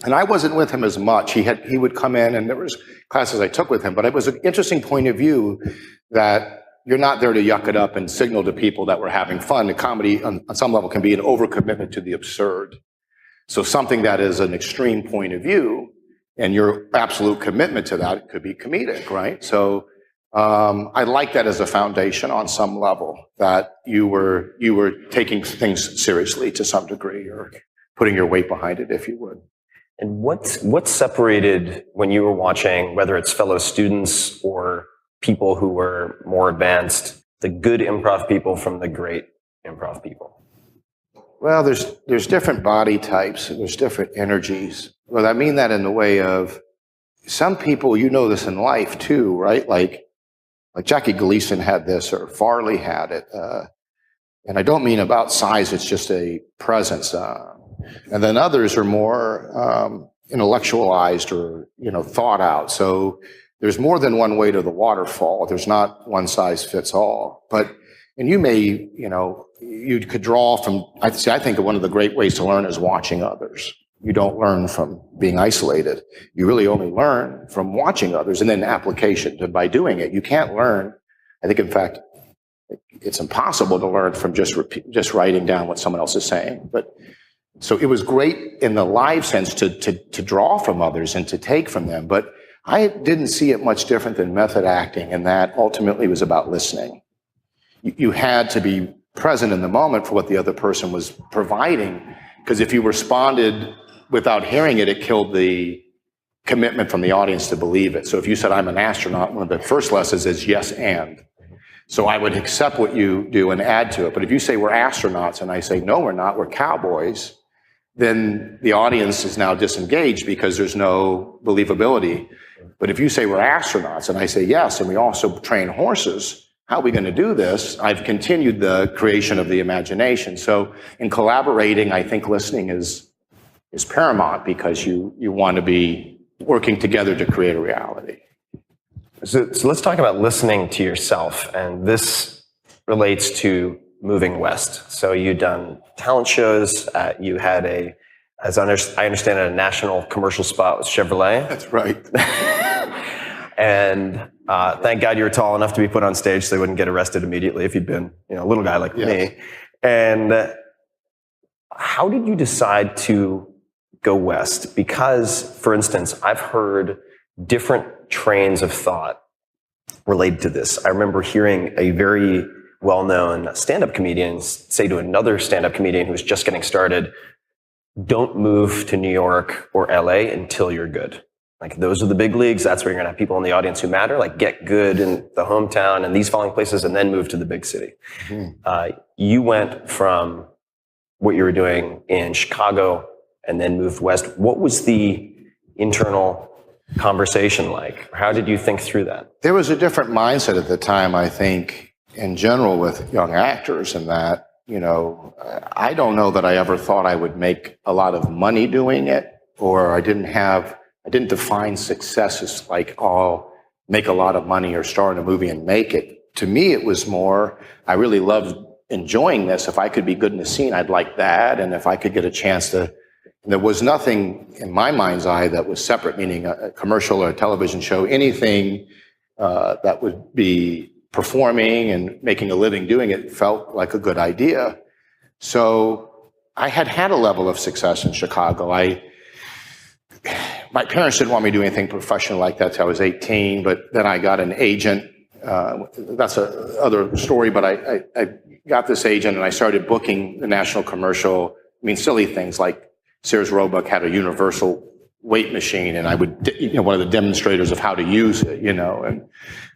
And I wasn't with him as much. He would come in, and there was classes I took with him, but it was an interesting point of view that you're not there to yuck it up and signal to people that we're having fun. The comedy on some level can be an overcommitment to the absurd. So something that is an extreme point of view and your absolute commitment to that could be comedic, right? So I like that as a foundation on some level, that you were taking things seriously to some degree, or putting your weight behind it, if you would.
And what separated, when you were watching, whether it's fellow students or people who were more advanced, the good improv people from the great improv people?
Well, there's different body types, and there's different energies. Well, I mean that in the way of some people, this in life too, right? Like Jackie Gleason had this, or Farley had it. And I don't mean about size, it's just a presence. And then others are more intellectualized or, thought out. So there's more than one way to the waterfall. There's not one size fits all. And you may, you could draw from, I think one of the great ways to learn is watching others. You don't learn from being isolated. You really only learn from watching others and then application by doing it. You can't learn. I think, in fact, it's impossible to learn from just writing down what someone else is saying. But so it was great in the live sense to draw from others and to take from them. But I didn't see it much different than method acting, and that ultimately was about listening. You had to be present in the moment for what the other person was providing, because if you responded without hearing it, it killed the commitment from the audience to believe it. So if you said, I'm an astronaut, one of the first lessons is yes and. So I would accept what you do and add to it. But if you say we're astronauts and I say, no, we're not, we're cowboys, then the audience is now disengaged because there's no believability. But if you say we're astronauts and I say yes, and we also train horses, how are we going to do this? I've continued the creation of the imagination. So in collaborating, I think listening is is paramount because you want to be working together to create a reality.
So let's talk about listening to yourself, and this relates to moving west. So you'd done talent shows. You had I understand it, a national commercial spot with Chevrolet.
That's right.
And thank God you were tall enough to be put on stage so they wouldn't get arrested immediately if you'd been, a little guy like me. And how did you decide to go west? Because, for instance, I've heard different trains of thought related to this. I remember hearing a very well-known stand-up comedian say to another stand-up comedian who was just getting started, don't move to New York or LA until you're good. Like, those are the big leagues. That's where you're going to have people in the audience who matter. Like, get good in the hometown and these following places and then move to the big city. Mm-hmm. You went from what you were doing in Chicago and then moved west. What was the internal conversation like? How did you think through that?
There was a different mindset at the time, I think, in general with young actors, and that, I don't know that I ever thought I would make a lot of money doing it, or I didn't define success as like, oh, make a lot of money or star in a movie and make it. To me, it was more, I really loved enjoying this. If I could be good in the scene, I'd like that. And if I could get a chance to, there was nothing in my mind's eye that was separate, meaning a commercial or a television show, anything that would be performing and making a living doing it felt like a good idea. So I had a level of success in Chicago. My parents didn't want me to do anything professional like that till I was 18, but then I got an agent. That's another story, but I got this agent and I started booking the national commercial. Silly things like Sears Roebuck had a universal weight machine, and I would, one of the demonstrators of how to use it, and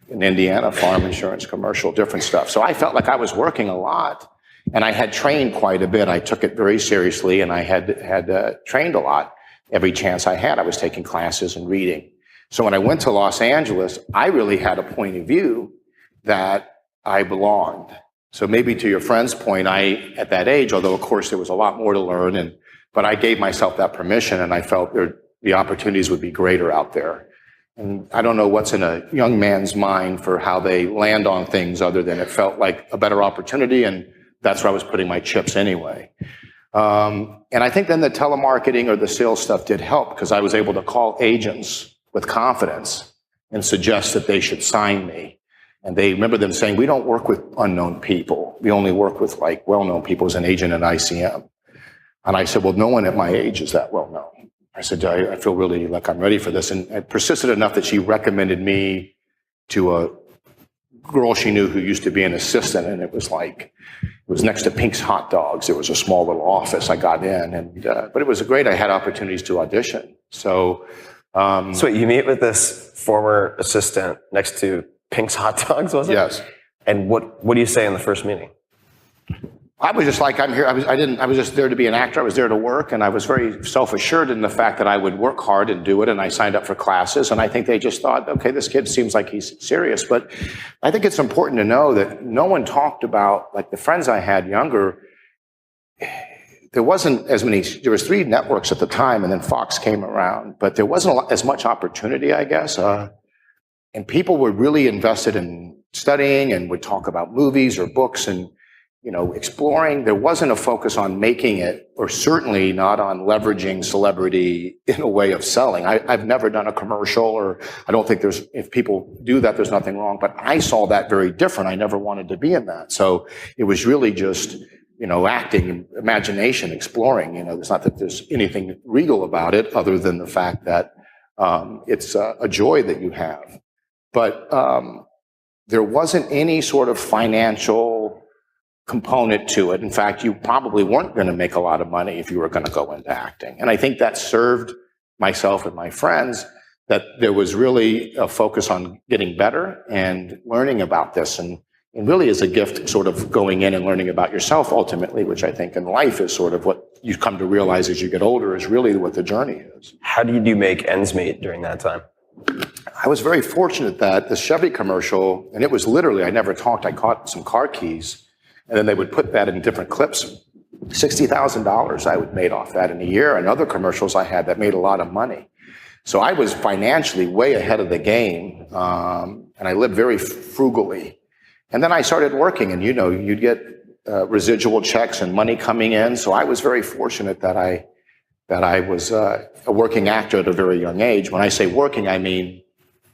in Indiana, farm insurance commercial, different stuff. So I felt like I was working a lot, and I had trained quite a bit. I took it very seriously, and I had trained a lot. Every chance I had, I was taking classes and reading. So when I went to Los Angeles, I really had a point of view that I belonged. So maybe to your friend's point, at that age, although of course there was a lot more to learn, but I gave myself that permission, and I felt the opportunities would be greater out there. And I don't know what's in a young man's mind for how they land on things other than it felt like a better opportunity, and that's where I was putting my chips anyway. And I think then the telemarketing or the sales stuff did help, because I was able to call agents with confidence and suggest that they should sign me. And they remember them saying, we don't work with unknown people. We only work with like well-known people as an agent at ICM. And I said, well, no one at my age is that well known. I said, I feel really like I'm ready for this. And I persisted enough that she recommended me to a girl she knew who used to be an assistant. And it was next to Pink's Hot Dogs. There was a small little office. I got in, but it was great. I had opportunities to audition. So you meet with this former assistant next to Pink's Hot Dogs, was it? Yes.
And what do you say in the first meeting?
I was just like, I'm here. I was just there to be an actor. I was there to work, and I was very self-assured in the fact that I would work hard and do it. And I signed up for classes, and I think they just thought, okay, this kid seems like he's serious. But I think it's important to know that no one talked about, like the friends I had younger, there wasn't as many, there was 3 networks at the time, and then Fox came around, but there wasn't as much opportunity, I guess. And people were really invested in studying and would talk about movies or books and, exploring. There wasn't a focus on making it, or certainly not on leveraging celebrity in a way of selling. I've never done a commercial, or I don't think if people do that, there's nothing wrong, but I saw that very different. I never wanted to be in that. So it was really just, acting, imagination, exploring. It's not that there's anything regal about it other than the fact that it's a joy that you have. But there wasn't any sort of financial component to it. In fact, you probably weren't going to make a lot of money if you were going to go into acting. And I think that served myself and my friends, that there was really a focus on getting better and learning about this. And really is a gift, sort of going in and learning about yourself ultimately, which I think in life is sort of what you come to realize as you get older is really what the journey is.
How did you make ends meet during that time?
I was very fortunate that the Chevy commercial, and it was literally, I never talked, I caught some car keys, and then they would put that in different clips $60,000 I made off that in a year, and other commercials I had that made a lot of money. So I was financially way ahead of the game, and I lived very frugally. And then I started working, and you'd get residual checks and money coming in. So I was very fortunate that I was a working actor at a very young age. When I say working, I mean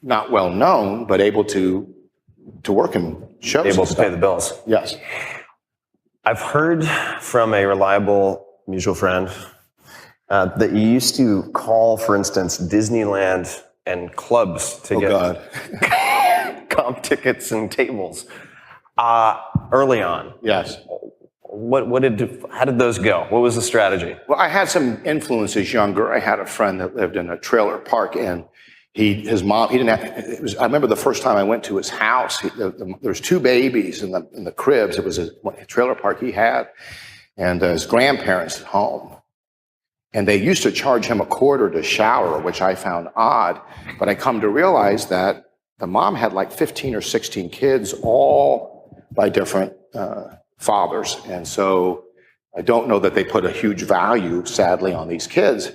not well known, but able to work in shows.
Able to pay the bills.
Yes.
I've heard from a reliable mutual friend that you used to call, for instance, Disneyland and clubs to get comp tickets and tables early on.
Yes.
How did those go? What was the strategy?
Well, I had some influences younger. I had a friend that lived in a trailer park, and his mom, I remember the first time I went to his house, there was 2 babies in the cribs. It was a trailer park he had, and his grandparents at home. And they used to charge him $0.25 to shower, which I found odd. But I come to realize that the mom had like 15 or 16 kids, all by different fathers. And so I don't know that they put a huge value, sadly, on these kids.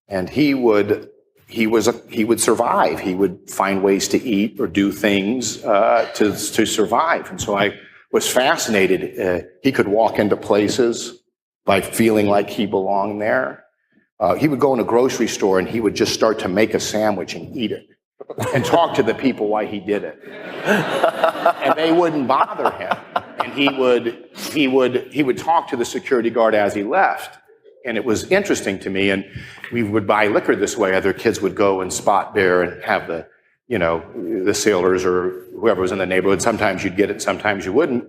And he would survive. He would find ways to eat or do things to survive. And so I was fascinated. He could walk into places by feeling like he belonged there. He would go in a grocery store and he would just start to make a sandwich and eat it and talk to the people why he did it. And they wouldn't bother him. And he would talk to the security guard as he left. And it was interesting to me. And we would buy liquor this way. Other kids would go and spot bear and have the sailors or whoever was in the neighborhood. Sometimes you'd get it, sometimes you wouldn't.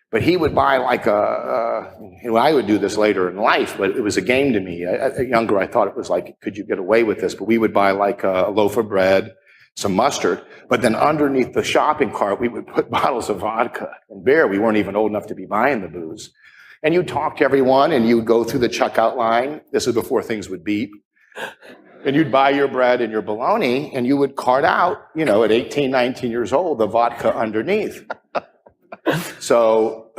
But he would buy like I would do this later in life, but it was a game to me. Younger, I thought it was like, could you get away with this? But we would buy like a loaf of bread, some mustard, but then underneath the shopping cart, we would put bottles of vodka and beer. We weren't even old enough to be buying the booze. And you'd talk to everyone and you would go through the checkout line. This is before things would beep. And you'd buy your bread and your bologna and you would cart out, at 18, 19 years old, the vodka underneath. So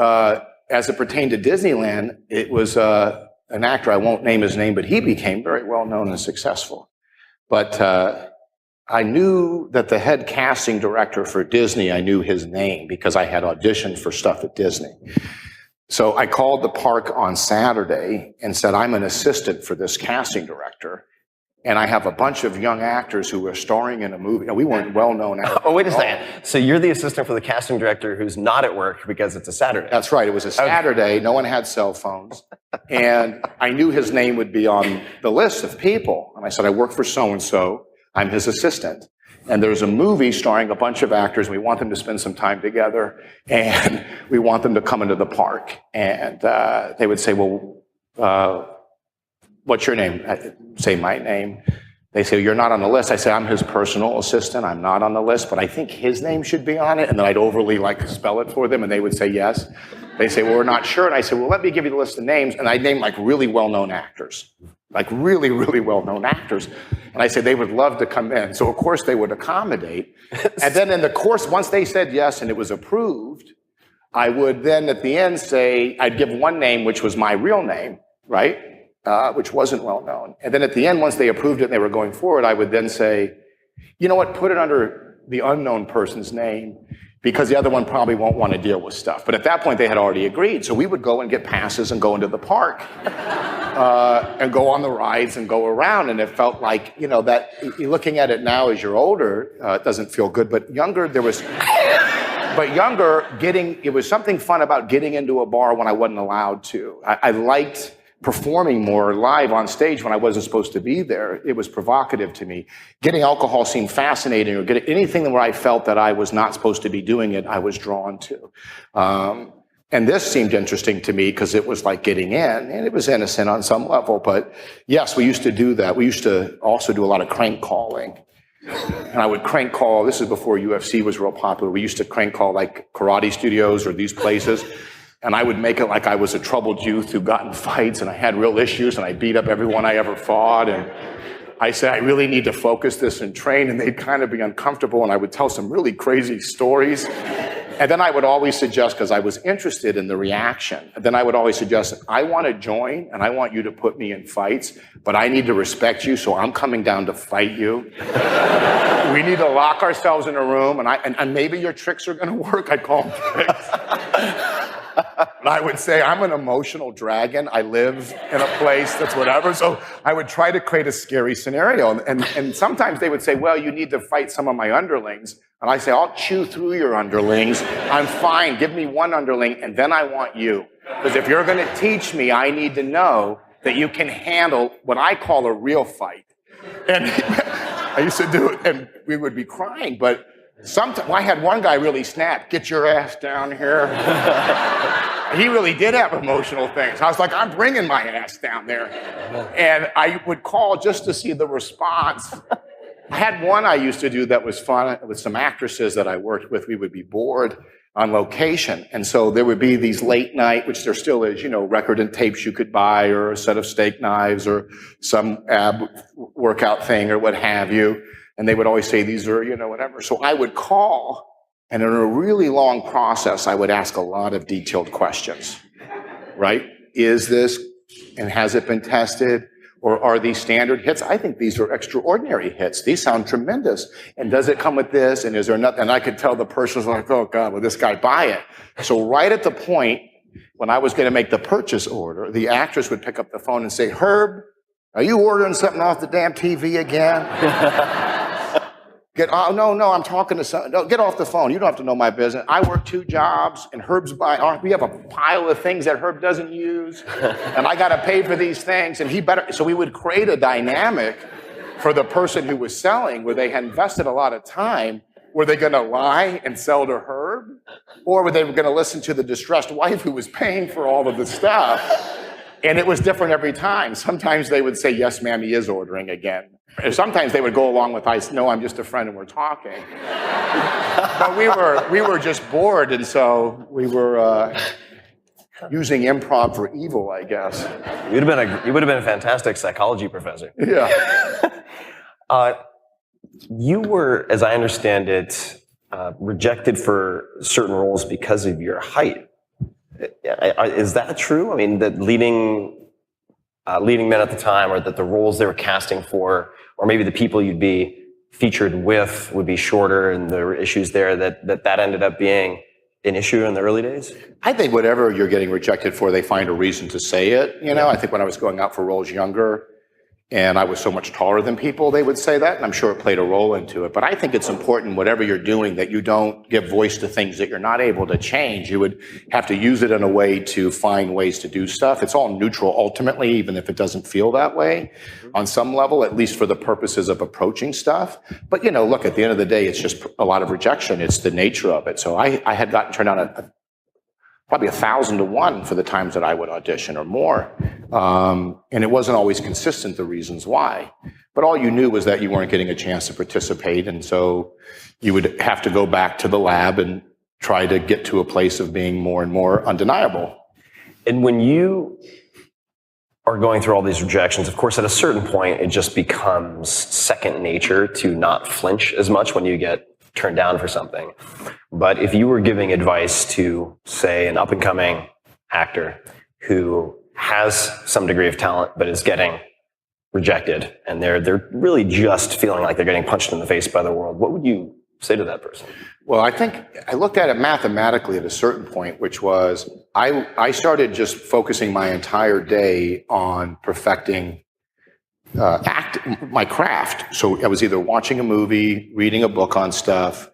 as it pertained to Disneyland, it was an actor, I won't name his name, but he became very well known and successful. But I knew that the head casting director for Disney, I knew his name because I had auditioned for stuff at Disney. So I called the park on Saturday and said, I'm an assistant for this casting director. And I have a bunch of young actors who are starring in a movie. Now, we weren't well-known actors.
Oh, wait a second. So you're the assistant for the casting director who's not at work because it's a Saturday.
That's right. It was a Saturday. Okay. No one had cell phones. And I knew his name would be on the list of people. And I said, I work for so-and-so. I'm his assistant. And there's a movie starring a bunch of actors. We want them to spend some time together. And we want them to come into the park. And they would say, well, what's your name? I say my name. They say, you're not on the list. I say, I'm his personal assistant. I'm not on the list, but I think his name should be on it. And then I'd overly spell it for them, and they would say yes. They say, well, we're not sure. And I say, well, let me give you the list of names. And I'd name really well-known actors, really, really well-known actors. And I said, they would love to come in. So, of course, they would accommodate. And then in the course, once they said yes and it was approved, I would then at the end say, I'd give one name, which was my real name, right? Which wasn't well known. And then at the end, once they approved it and they were going forward, I would then say, you know what, put it under the unknown person's name because the other one probably won't want to deal with stuff. But at that point, they had already agreed. So we would go and get passes and go into the park and go on the rides and go around. And it felt like, that looking at it now as you're older, it doesn't feel good. But younger, it was something fun about getting into a bar when I wasn't allowed to. I liked performing more live on stage when I wasn't supposed to be there. It was provocative to me. Getting alcohol seemed fascinating, or getting anything where I felt that I was not supposed to be doing it, I was drawn to. And this seemed interesting to me because it was like getting in, and it was innocent on some level. But yes, we used to do that. We used to also do a lot of crank calling. And I would crank call, this is before UFC was real popular. We used to crank call like karate studios or these places. And I would make it like I was a troubled youth who got in fights and I had real issues and I beat up everyone I ever fought. And I said, I really need to focus this and train. And they'd kind of be uncomfortable. And I would tell some really crazy stories. And then I would always suggest, because I was interested in the reaction, then I would always suggest, I want to join and I want you to put me in fights, but I need to respect you, so I'm coming down to fight you. We need to lock ourselves in a room, and maybe your tricks are going to work. I'd call them tricks. And I would say, I'm an emotional dragon. I live in a place that's whatever. So I would try to create a scary scenario. And sometimes they would say, well, you need to fight some of my underlings. And I say, I'll chew through your underlings. I'm fine. Give me one underling, and then I want you. Because if you're going to teach me, I need to know that you can handle what I call a real fight. And I used to do it, and we would be crying, but sometimes I had one guy really snap, get your ass down here. He really did have emotional things. I was like, I'm bringing my ass down there. And I would call just to see the response. I had one I used to do that was fun with some actresses that I worked with. We would be bored on location. And so there would be these late night, which there still is, record and tapes you could buy, or a set of steak knives, or some ab workout thing, or what have you. And they would always say, these are, whatever. So I would call, and in a really long process, I would ask a lot of detailed questions, right? Is this, and has it been tested? Or are these standard hits? I think these are extraordinary hits. These sound tremendous. And does it come with this? And is there nothing? And I could tell the person was like, oh God, will this guy buy it? So right at the point when I was going to make the purchase order, the actress would pick up the phone and say, Herb, are you ordering something off the damn TV again? No, I'm talking to someone. No, get off the phone. You don't have to know my business. I work 2 jobs, and Herb's buying. We have a pile of things that Herb doesn't use, and I got to pay for these things, and he better. So we would create a dynamic for the person who was selling, where they had invested a lot of time. Were they going to lie and sell to Herb, or were they going to listen to the distressed wife who was paying for all of the stuff? And it was different every time. Sometimes they would say, yes, ma'am, he is ordering again. And sometimes they would go along with, no, I'm just a friend and we're talking. But we were just bored, and so we were using improv for evil, I guess.
You would have been a fantastic psychology professor.
Yeah.
You were, as I understand it, rejected for certain roles because of your height. Is that true? I mean, that leading men at the time, or that the roles they were casting for, or maybe the people you'd be featured with would be shorter, and there were issues there that ended up being an issue in the early days?
I think whatever you're getting rejected for, they find a reason to say it. I think when I was going out for roles younger, and I was so much taller than people, they would say that, and I'm sure it played a role into it. But I think it's important, whatever you're doing, that you don't give voice to things that you're not able to change. You would have to use it in a way to find ways to do stuff. It's all neutral ultimately, even if it doesn't feel that way on some level, at least for the purposes of approaching stuff. But, look, at the end of the day, it's just a lot of rejection. It's the nature of it. So I had gotten turned down probably 1,000 to 1 for the times that I would audition, or more. And it wasn't always consistent, the reasons why. But all you knew was that you weren't getting a chance to participate, and so you would have to go back to the lab and try to get to a place of being more and more undeniable.
And when you are going through all these rejections, of course, at a certain point, it just becomes second nature to not flinch as much when you get turned down for something. But if you were giving advice to, say, an up-and-coming actor who has some degree of talent but is getting rejected, and they're really just feeling like they're getting punched in the face by the world, what would you say to that person?
Well, I think I looked at it mathematically at a certain point, which was I started just focusing my entire day on perfecting my craft. So I was either watching a movie, reading a book on stuff,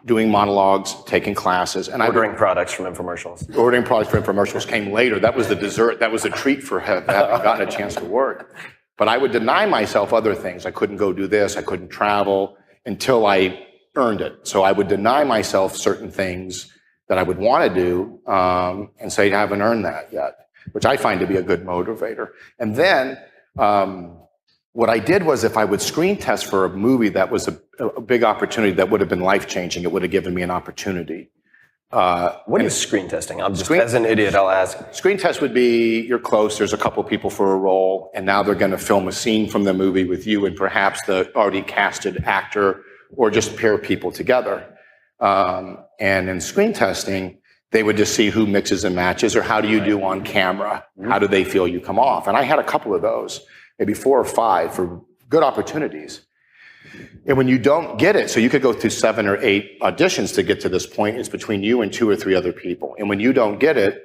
doing monologues, taking classes, and
ordering products from infomercials.
Ordering products from infomercials came later. That was the dessert. That was a treat for having gotten a chance to work. But I would deny myself other things. I couldn't go do this. I couldn't travel until I earned it. So I would deny myself certain things that I would want to do and say, I haven't earned that yet, which I find to be a good motivator. And then what I did was, if I would screen test for a movie that was a big opportunity that would have been life-changing, it would have given me an opportunity.
What is screen testing? I'm just, as an idiot, I'll ask.
Screen test would be, you're close, there's a couple people for a role, and now they're going to film a scene from the movie with you and perhaps the already casted actor, or just pair people together. And in screen testing, they would just see who mixes and matches, or how do you do on camera? How do they feel you come off? And I had a couple of those, maybe 4 or 5 for good opportunities. And when you don't get it, so you could go through 7 or 8 auditions to get to this point. It's between you and 2 or 3 other people. And when you don't get it,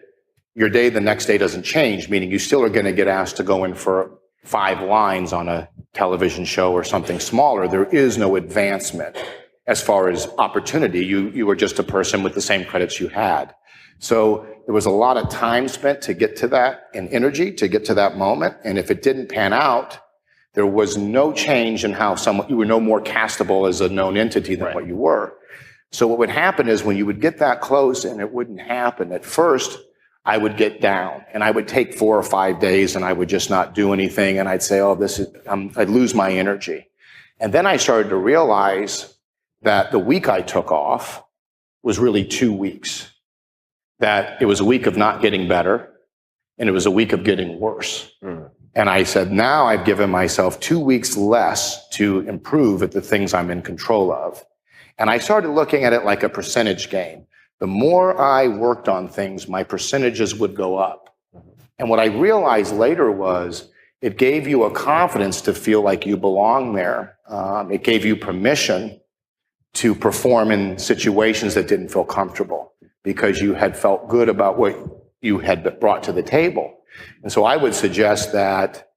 your day the next day doesn't change, meaning you still are going to get asked to go in for 5 lines on a television show or something smaller. There is no advancement as far as opportunity. You were just a person with the same credits you had. So there was a lot of time spent to get to that, and energy to get to that moment. And if it didn't pan out, there was no change in how you were no more castable as a known entity than what you were. So what would happen is when you would get that close and it wouldn't happen, at first I would get down and I would take 4 or 5 days and I would just not do anything. And I'd say, I'd lose my energy. And then I started to realize that the week I took off was really 2 weeks. That it was a week of not getting better and it was a week of getting worse. And I said, now I've given myself 2 weeks less to improve at the things I'm in control of. And I started looking at it like a percentage game. The more I worked on things, my percentages would go up. And what I realized later was it gave you a confidence to feel like you belong there. It gave you permission to perform in situations that didn't feel comfortable because you had felt good about what you had brought to the table. And so I would suggest that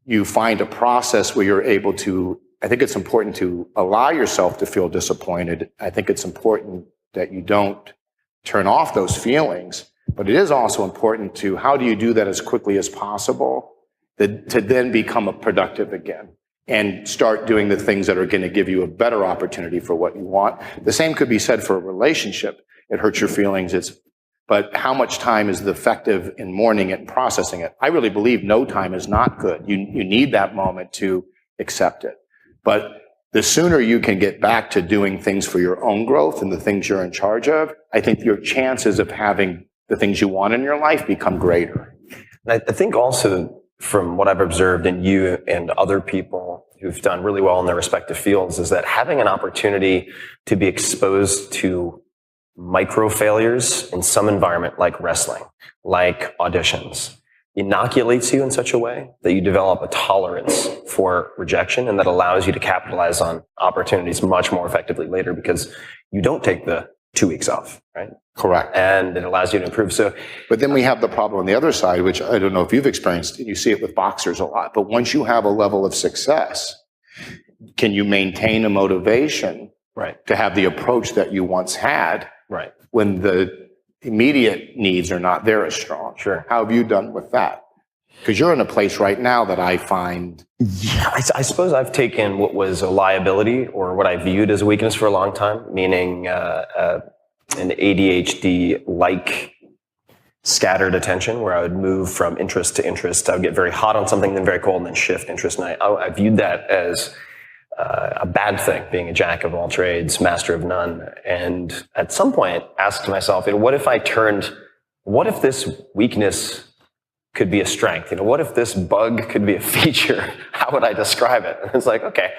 you find a process where you're able to, I think it's important to allow yourself to feel disappointed. I think it's important that you don't turn off those feelings, but it is also important to, how do you do that as quickly as possible to then become productive again and start doing the things that are going to give you a better opportunity for what you want. The same could be said for a relationship. It hurts your feelings. But how much time is effective in mourning it and processing it? I really believe no time is not good. You need that moment to accept it. But the sooner you can get back to doing things for your own growth and the things you're in charge of, I think your chances of having the things you want in your life become greater.
And I think also from what I've observed in you and other people who've done really well in their respective fields is that having an opportunity to be exposed to micro failures in some environment like wrestling, like auditions, inoculates you in such a way that you develop a tolerance for rejection, and that allows you to capitalize on opportunities much more effectively later because you don't take the 2 weeks off, right?
Correct.
And it allows you to improve.
But then we have the problem on the other side, which I don't know if you've experienced, you see it with boxers a lot, but once you have a level of success, can you maintain a motivation to have the approach that you once had when the immediate needs are not there as strong?
Sure.
How have you done with that? Because you're in a place right now that I find...
Yeah, I suppose I've taken what was a liability or what I viewed as a weakness for a long time, meaning an ADHD-like scattered attention where I would move from interest to interest. I would get very hot on something, then very cold, and then shift interest. And I viewed that as a bad thing, being a jack of all trades, master of none. And at some point asked myself, what if this weakness could be a strength? What if this bug could be a feature? How would I describe it? And it's like, okay,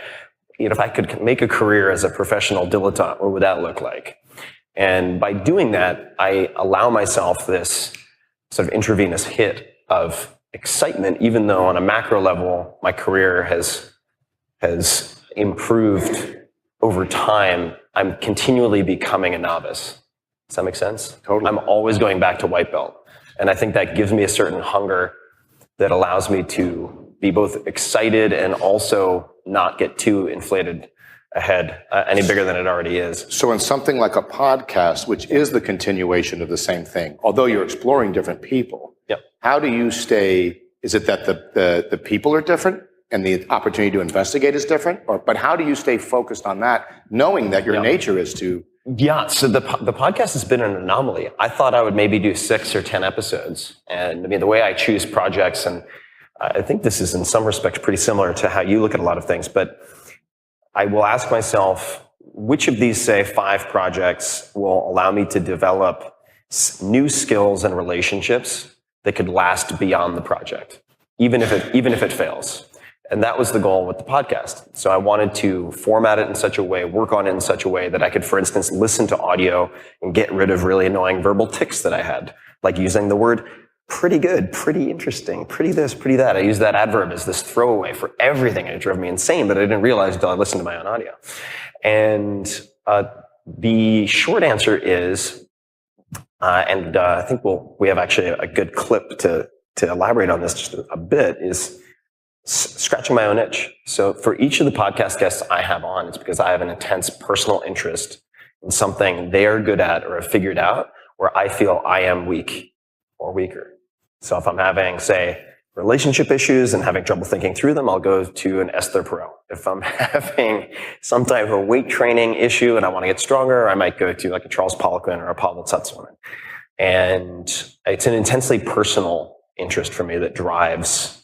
if I could make a career as a professional dilettante, what would that look like? And by doing that, I allow myself this sort of intravenous hit of excitement, even though on a macro level, my career has improved over time. I'm continually becoming a novice. Does that make sense?
Totally.
I'm always going back to white belt. And I think that gives me a certain hunger that allows me to be both excited and also not get too inflated ahead, any bigger than it already is.
So in something like a podcast, which is the continuation of the same thing, although you're exploring different people, how do you stay, is it that the people are different and the opportunity to investigate is different? But how do you stay focused on that, knowing that your nature is to...
Yeah, so the podcast has been an anomaly. I thought I would maybe do 6 or 10 episodes. And I mean, the way I choose projects, and I think this is in some respects pretty similar to how you look at a lot of things, but I will ask myself, which of these, say, 5 projects will allow me to develop new skills and relationships that could last beyond the project, even if it fails? And that was the goal with the podcast. So I wanted to format it in such a way, work on it in such a way that I could, for instance, listen to audio and get rid of really annoying verbal tics that I had, like using the word pretty good, pretty interesting, pretty this, pretty that. I used that adverb as this throwaway for everything, and it drove me insane, but I didn't realize until I listened to my own audio. And the short answer is, I think we have actually a good clip to elaborate on this just a bit, is scratching my own itch. So for each of the podcast guests I have on, it's because I have an intense personal interest in something they are good at or have figured out where I feel I am weak or weaker. So if I'm having, say, relationship issues and having trouble thinking through them, I'll go to an Esther Perel. If I'm having some type of weight training issue and I want to get stronger, I might go to like a Charles Poliquin or a Pavel Tsatsouline. And it's an intensely personal interest for me that drives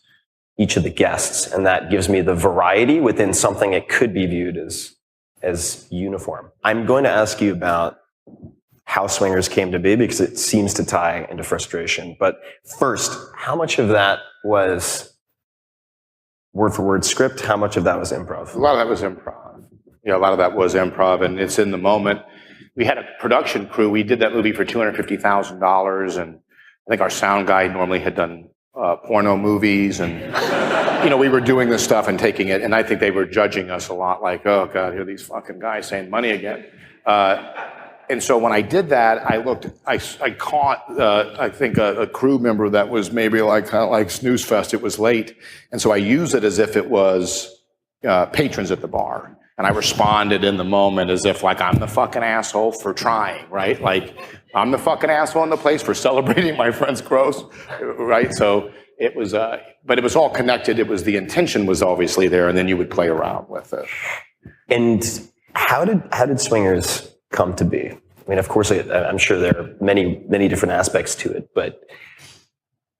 each of the guests, and that gives me the variety within something that could be viewed as uniform. I'm going to ask you about how Swingers came to be because it seems to tie into frustration. But first, how much of that was word for word script? How much of that was improv?
A lot of that was improv. A lot of that was improv, and it's in the moment. We had a production crew. We did that movie for $250,000, and I think our sound guy normally had done porno movies, and we were doing this stuff and taking it, and I think they were judging us a lot, like, oh god, here are these fucking guys saying money again. And so when I did that, I caught I think a crew member that was maybe kind of like snooze fest. It was late, and so I used it as if it was patrons at the bar. And I responded in the moment as if like I'm the fucking asshole for trying, right? Like I'm the fucking asshole in the place for celebrating my friend's growth, right? So it was, but it was all connected. It was, the intention was obviously there, and then you would play around with it.
And how did Swingers come to be? I mean, of course, I'm sure there are many, many different aspects to it, but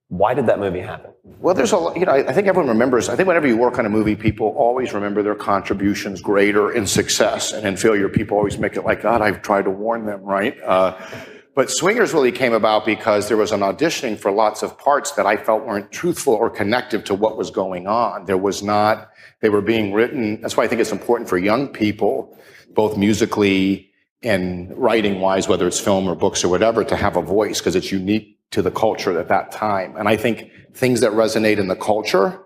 why did that movie happen? Well,
there's I think everyone remembers, I think whenever you work on a movie, people always remember their contributions greater in success, and in failure, people always make it like, God, I've tried to warn them, right? But Swingers really came about because there was an auditioning for lots of parts that I felt weren't truthful or connective to what was going on. They were being written. That's why I think it's important for young people, both musically and writing wise, whether it's film or books or whatever, to have a voice, because it's unique to the culture at that time. And I think things that resonate in the culture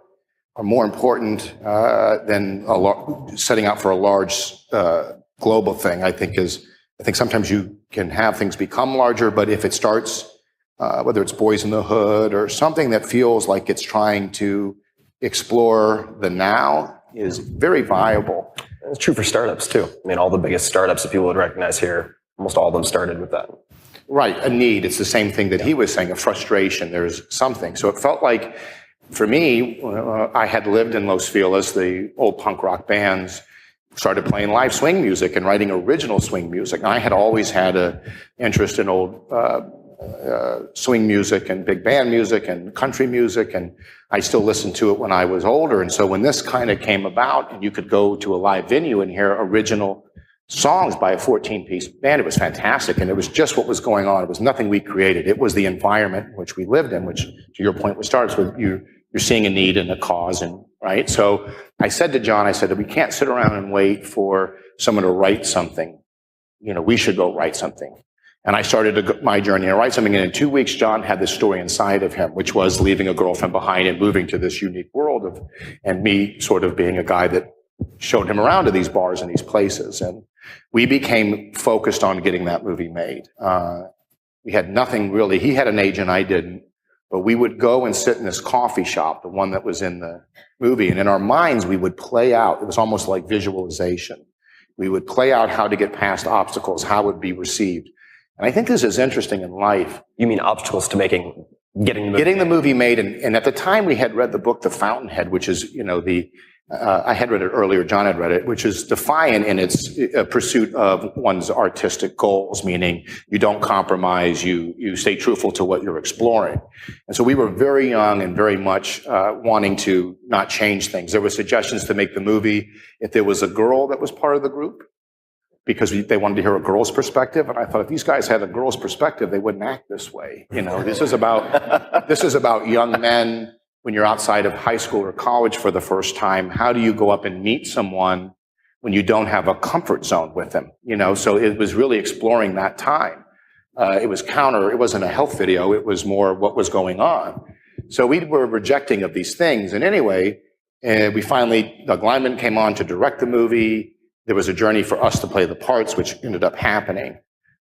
are more important than setting out for a large global thing. I think sometimes you can have things become larger, but if it starts, whether it's Boys in the Hood or something that feels like it's trying to explore the now, is very viable.
It's true for startups too. I mean, all the biggest startups that people would recognize here, almost all of them started with that.
Right, a need. It's the same thing that he was saying, a frustration. There's something. So it felt like, for me, I had lived in Los Feliz, the old punk rock bands, started playing live swing music and writing original swing music. And I had always had an interest in old swing music and big band music and country music, and I still listened to it when I was older. And so when this kind of came about, and you could go to a live venue and hear original songs by a 14-piece band, it was fantastic, and it was just what was going on. It was nothing we created. It was the environment in which we lived in, which, to your point, was starts with you're seeing a need and a cause, and right. So I said to John, I said that we can't sit around and wait for someone to write something. We should go write something. And I started my journey to write something, and in 2 weeks, John had this story inside of him, which was leaving a girlfriend behind and moving to this unique world and me sort of being a guy that showed him around to these bars and these places. And we became focused on getting that movie made. We had nothing really. He had an agent, I didn't. But we would go and sit in this coffee shop, the one that was in the movie. And in our minds, we would play out. It was almost like visualization. We would play out how to get past obstacles, how it would be received. And I think this is interesting in life.
You mean obstacles to getting
the movie made. And at the time, we had read the book, The Fountainhead, which is, I had read it earlier, John had read it, which is defiant in its pursuit of one's artistic goals, meaning you don't compromise, you stay truthful to what you're exploring. And so we were very young and very much wanting to not change things. There were suggestions to make the movie if there was a girl that was part of the group, because they wanted to hear a girl's perspective. And I thought, if these guys had a girl's perspective, they wouldn't act this way. This is about young men when you're outside of high school or college for the first time, how do you go up and meet someone when you don't have a comfort zone with them? You know, so it was really exploring that time. It wasn't a health video, it was more what was going on. So we were rejecting of these things. And anyway, Doug Liman came on to direct the movie. There was a journey for us to play the parts, which ended up happening.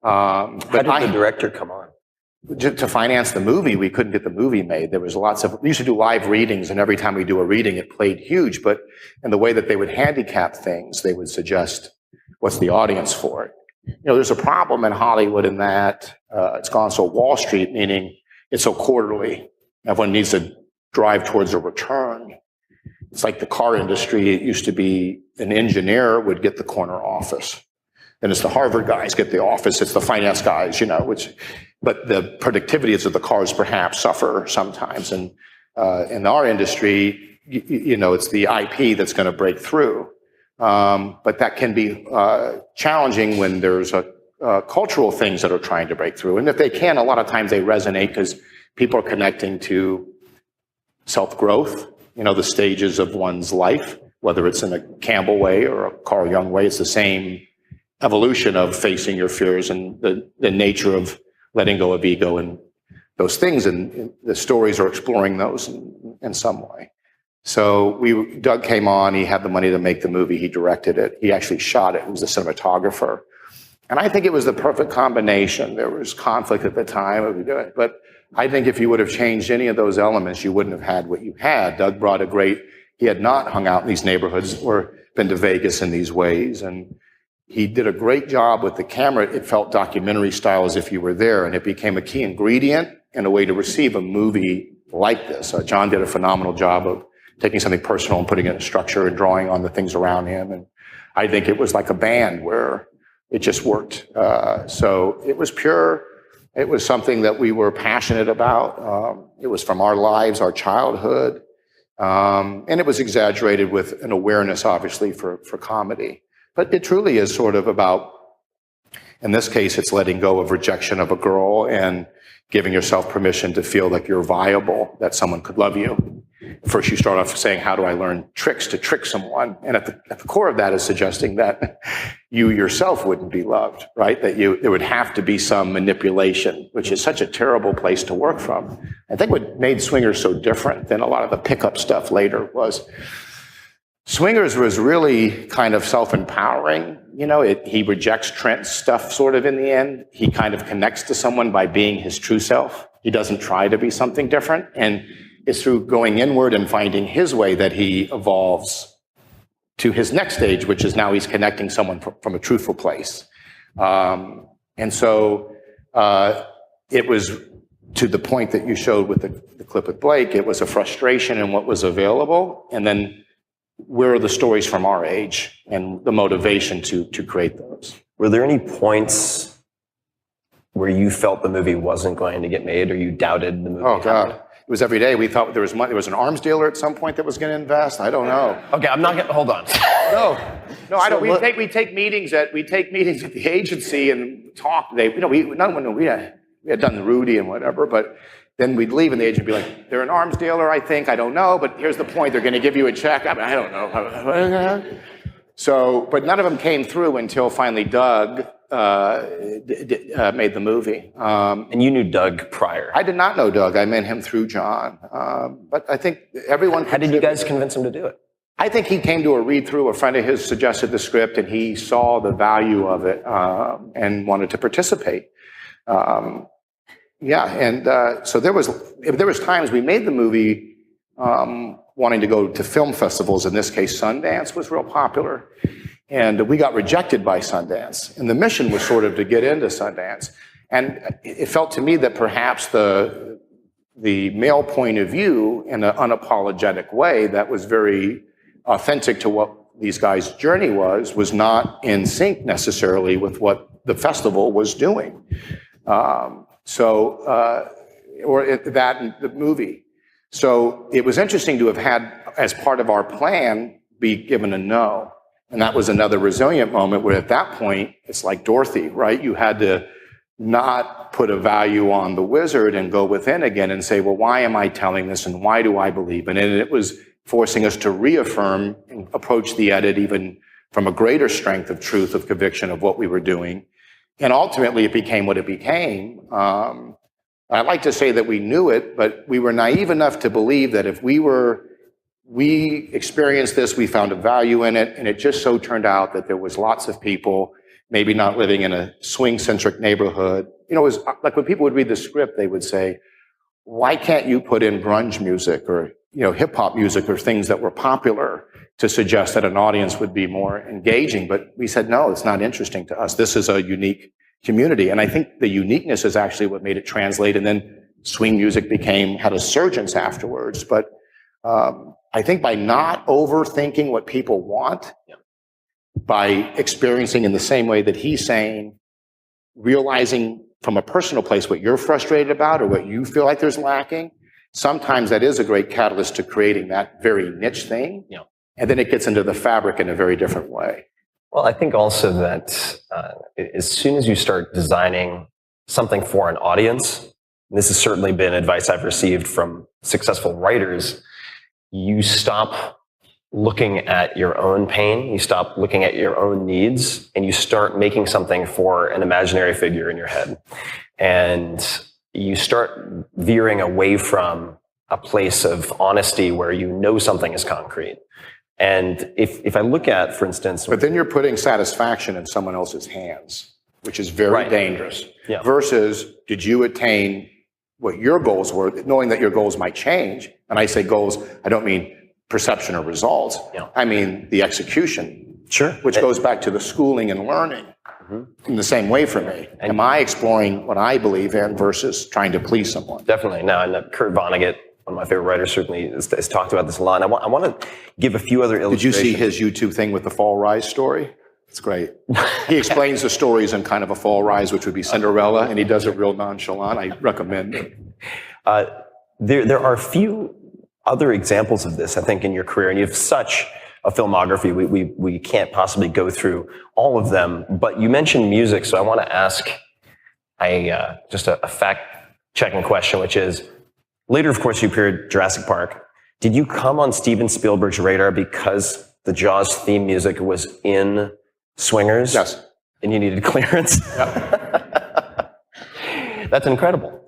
How did the director come on?
To finance the movie, we couldn't get the movie made. There was we used to do live readings, and every time we do a reading, it played huge. But in the way that they would handicap things, they would suggest, what's the audience for it? You know, there's a problem in Hollywood in that it's gone so Wall Street, meaning it's so quarterly. Everyone needs to drive towards a return. It's like the car industry. It used to be an engineer would get the corner office. Then it's the Harvard guys get the office. It's the finance guys, you know, but the productivities of the cars perhaps suffer sometimes. And in our industry, you know, it's the IP that's going to break through. But that can be challenging when there's cultural things that are trying to break through. And if they can, a lot of times they resonate because people are connecting to self-growth, you know, the stages of one's life, whether it's in a Campbell way or a Carl Jung way. It's the same evolution of facing your fears and the nature of letting go of ego and those things. And the stories are exploring those in some way. So Doug came on, he had the money to make the movie, he directed it, he actually shot it, he was a cinematographer. And I think it was the perfect combination. There was conflict at the time, but I think if you would have changed any of those elements, you wouldn't have had what you had. Doug brought he had not hung out in these neighborhoods or been to Vegas in these ways. And he did a great job with the camera. It felt documentary style as if you were there, and it became a key ingredient and a way to receive a movie like this. John did a phenomenal job of taking something personal and putting it in a structure and drawing on the things around him. And I think it was like a band where it just worked. So it was pure. It was something that we were passionate about. It was from our lives, our childhood. And it was exaggerated with an awareness, obviously, for comedy. But it truly is sort of about, in this case, it's letting go of rejection of a girl and giving yourself permission to feel like you're viable, that someone could love you. First, you start off saying, how do I learn tricks to trick someone? And at the core of that is suggesting that you yourself wouldn't be loved, right? That there would have to be some manipulation, which is such a terrible place to work from. I think what made Swingers so different than a lot of the pickup stuff later was Swingers was really kind of self-empowering. You know, he rejects Trent's stuff sort of in the end. He kind of connects to someone by being his true self. He doesn't try to be something different. And it's through going inward and finding his way that he evolves to his next stage, which is now he's connecting someone from a truthful place. And so it was to the point that you showed with the clip with Blake, it was a frustration in what was available. And then where are the stories from our age and the motivation to create those?
Were there any points where you felt the movie wasn't going to get made or you doubted the movie?
Oh, God. It was every day. We thought there was money. There was an arms dealer at some point that was going to invest. I don't know.
Okay, I'm not going to, hold on.
No, I don't. We take meetings at the agency and talk. We had done Rudy and whatever, but then we'd leave and the agent would be like, they're an arms dealer, I think. I don't know, but here's the point. They're going to give you a check. I don't know. So, but none of them came through until finally Doug made the movie.
And you knew Doug prior?
I did not know Doug. I met him through John. But I think everyone...
How did you guys convince him to do it?
I think he came to a read-through. A friend of his suggested the script, and he saw the value of it and wanted to participate. So there was times we made the movie wanting to go to film festivals. In this case, Sundance was real popular. And we got rejected by Sundance. And the mission was sort of to get into Sundance. And it felt to me that perhaps the male point of view in an unapologetic way that was very authentic to what these guys' journey was not in sync necessarily with what the festival was doing. Or that in the movie. So it was interesting to have had, as part of our plan, be given a no. And that was another resilient moment where at that point, it's like Dorothy, right? You had to not put a value on the wizard and go within again and say, well, why am I telling this and why do I believe in it? And it was forcing us to reaffirm and approach the edit even from a greater strength of truth, of conviction of what we were doing. And ultimately, it became what it became. I'd like to say that we knew it, but we were naive enough to believe that if we experienced this, we found a value in it, and it just so turned out that there was lots of people maybe not living in a swing-centric neighborhood. You know, it was like when people would read the script, they would say, why can't you put in grunge music or, you know, hip-hop music or things that were popular to suggest that an audience would be more engaging? But we said, no, it's not interesting to us. This is a unique community. And I think the uniqueness is actually what made it translate. And then swing music had a surgence afterwards. But I think by not overthinking what people want, by experiencing in the same way that he's saying, realizing from a personal place what you're frustrated about or what you feel like there's lacking, sometimes that is a great catalyst to creating that very niche thing. Yeah. And then it gets into the fabric in a very different way.
Well, I think also that as soon as you start designing something for an audience, and this has certainly been advice I've received from successful writers, you stop looking at your own pain, you stop looking at your own needs, and you start making something for an imaginary figure in your head. And you start veering away from a place of honesty where you know something is concrete. And if I look at, for instance...
But then you're putting satisfaction in someone else's hands, which is very dangerous. Yeah. Versus, did you attain what your goals were, knowing that your goals might change? And I say goals, I don't mean perception or results. Yeah. I mean the execution. Sure. Which goes back to the schooling and learning in the same way for me. Am I exploring what I believe in versus trying to please someone?
Definitely. No, and Kurt Vonnegut, one of my favorite writers, certainly has talked about this a lot. And I want to give a few other illustrations.
Did you see his YouTube thing with the Fall Rise story? It's great. He explains the stories in kind of a Fall Rise, which would be Cinderella, and he does it real nonchalant. I recommend it.
There are a few other examples of this, I think, in your career, and you have such a filmography. We can't possibly go through all of them, but you mentioned music, so I want to ask just a fact-checking question, which is, later, of course, you appeared Jurassic Park. Did you come on Steven Spielberg's radar because the Jaws theme music was in Swingers?
Yes.
And you needed clearance?
Yep.
That's incredible.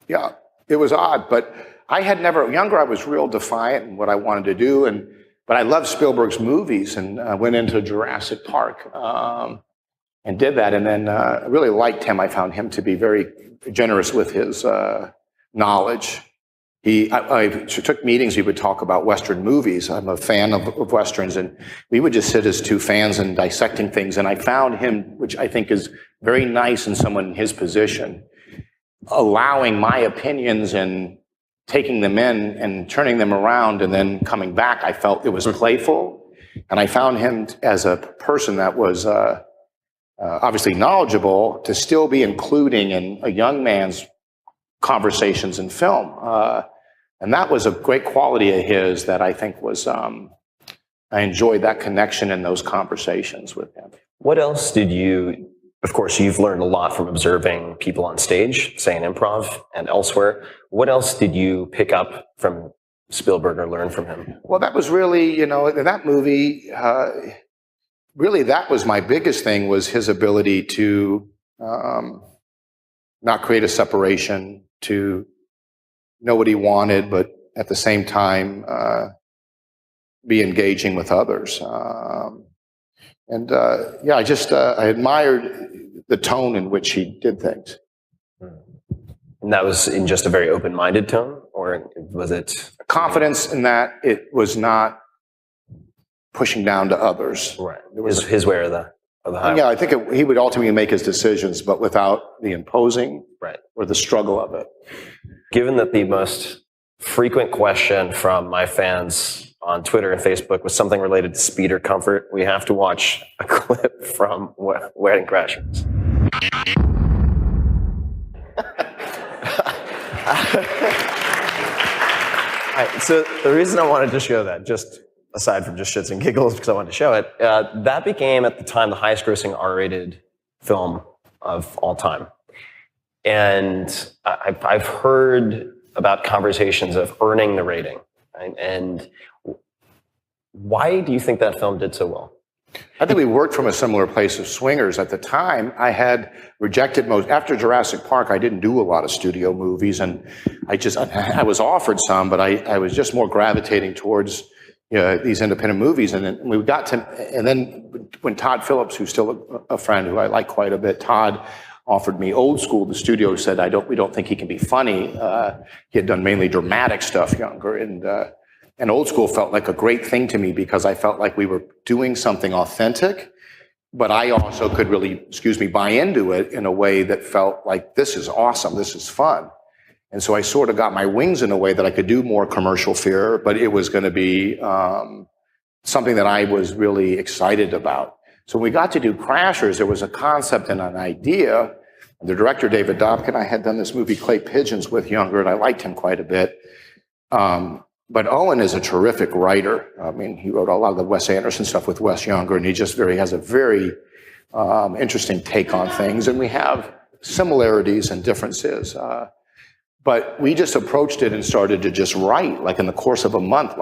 Yeah, it was odd, but I had never, younger, I was real defiant in what I wanted to do, but I loved Spielberg's movies and went into Jurassic Park and did that, and then I really liked him. I found him to be very generous with his knowledge. I took meetings, we would talk about Western movies. I'm a fan of Westerns, and we would just sit as two fans and dissecting things, and I found him, which I think is very nice in someone in his position, allowing my opinions and taking them in and turning them around and then coming back. I felt it was playful, and I found him as a person that was obviously knowledgeable to still be including in a young man's conversations in film. And that was a great quality of his that I think was, I enjoyed that connection in those conversations with him.
What else did you, of course, you've learned a lot from observing people on stage, say in improv and elsewhere. What else did you pick up from Spielberg or learn from him?
Well, that was really, that movie, really that was my biggest thing, was his ability to not create a separation, to know what he wanted, but at the same time be engaging with others. I admired the tone in which he did things.
And that was in just a very open-minded tone, or was it
confidence in that it was not pushing down to others?
Right. It was his way or the highway.
Yeah, I think he would ultimately make his decisions, but without the imposing or the struggle of it.
Given that the most frequent question from my fans on Twitter and Facebook was something related to speed or comfort, we have to watch a clip from Wedding Crashers. All right, so the reason I wanted to show that, just aside from just shits and giggles because I wanted to show it, that became at the time the highest grossing R-rated film of all time. And I've heard about conversations of earning the rating. Right? And why do you think that film did so well?
I think we worked from a similar place of Swingers. At the time, I had rejected most. After Jurassic Park, I didn't do a lot of studio movies, and I was offered some, but I was just more gravitating towards these independent movies. And then when Todd Phillips, who's still a friend who I like quite a bit, Todd offered me Old School. The studio said, we don't think he can be funny. He had done mainly dramatic stuff younger, and Old School felt like a great thing to me because I felt like we were doing something authentic, but I also could really, buy into it in a way that felt like this is awesome, this is fun. And so I sort of got my wings in a way that I could do more commercial fare, but it was going to be something that I was really excited about. So when we got to do Crashers, there was a concept and an idea. The director, David Dobkin, I had done this movie, Clay Pigeons, with younger, and I liked him quite a bit. But Owen is a terrific writer. I mean, he wrote a lot of the Wes Anderson stuff with Wes Younger, and he has a very interesting take on things. And we have similarities and differences. But we just approached it and started to just write, like in the course of a month.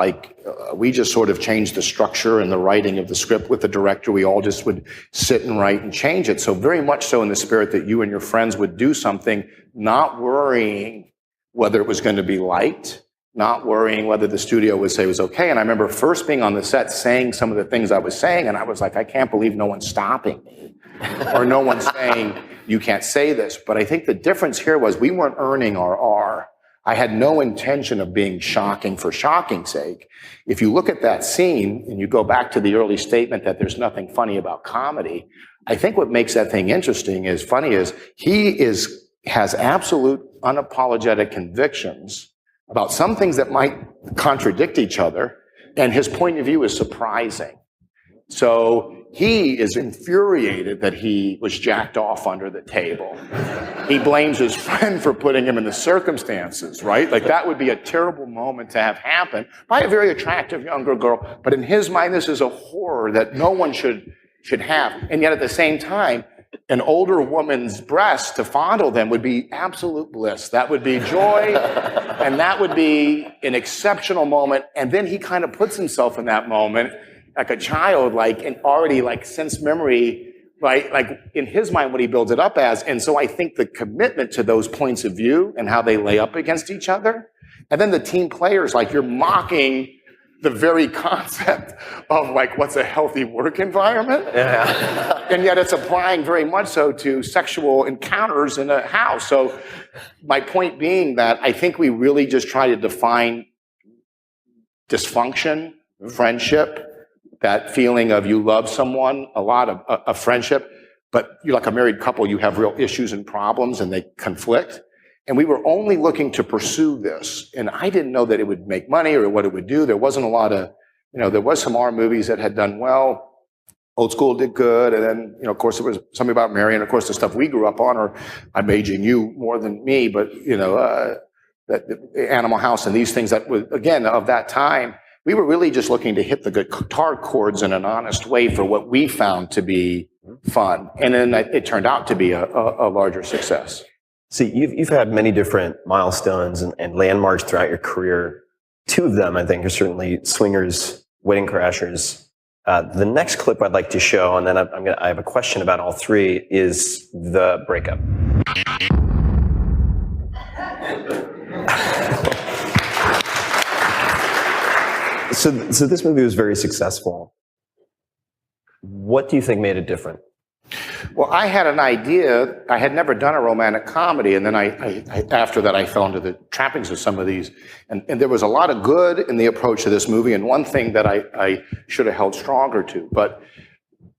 We just sort of changed the structure and the writing of the script with the director. We all just would sit and write and change it. So very much so in the spirit that you and your friends would do something, not worrying whether it was going to be liked, not worrying whether the studio would say it was okay. And I remember first being on the set saying some of the things I was saying, and I was like, I can't believe no one's stopping me. Or no one's saying, you can't say this. But I think the difference here was we weren't earning our R. I had no intention of being shocking for shocking's sake. If you look at that scene, and you go back to the early statement that there's nothing funny about comedy, I think what makes that thing interesting is he has absolute unapologetic convictions about some things that might contradict each other, and his point of view is surprising. So he is infuriated that he was jacked off under the table. He blames his friend for putting him in the circumstances, right? Like that would be a terrible moment to have happen by a very attractive younger girl. But in his mind, this is a horror that no one should have. And yet at the same time, an older woman's breasts to fondle them would be absolute bliss. That would be joy, and that would be an exceptional moment. And then he kind of puts himself in that moment like a child, and already since memory, right? Like in his mind, what he builds it up as. And so I think the commitment to those points of view and how they lay up against each other, and then the team players, you're mocking the very concept of what's a healthy work environment. Yeah. And yet it's applying very much so to sexual encounters in a house. So my point being that I think we really just try to define dysfunction, friendship, that feeling of you love someone, a lot of a friendship, but you're like a married couple, you have real issues and problems and they conflict. And we were only looking to pursue this. And I didn't know that it would make money or what it would do. There wasn't a lot of, there was some R movies that had done well. Old School did good. And then, of course, there was something about Mary. And of course, the stuff we grew up on, or I'm aging you more than me, but, that Animal House and these things that was, again, of that time, we were really just looking to hit the guitar chords in an honest way for what we found to be fun. And then it turned out to be a larger success.
See, you've had many different milestones and landmarks throughout your career. Two of them, I think, are certainly Swingers, Wedding Crashers. The next clip I'd like to show, and then I have a question about all three, is the breakup. So this movie was very successful. What do you think made it different?
Well, I had an idea. I had never done a romantic comedy, and then I after that I fell into the trappings of some of these, and there was a lot of good in the approach to this movie, and one thing that I should have held stronger to. But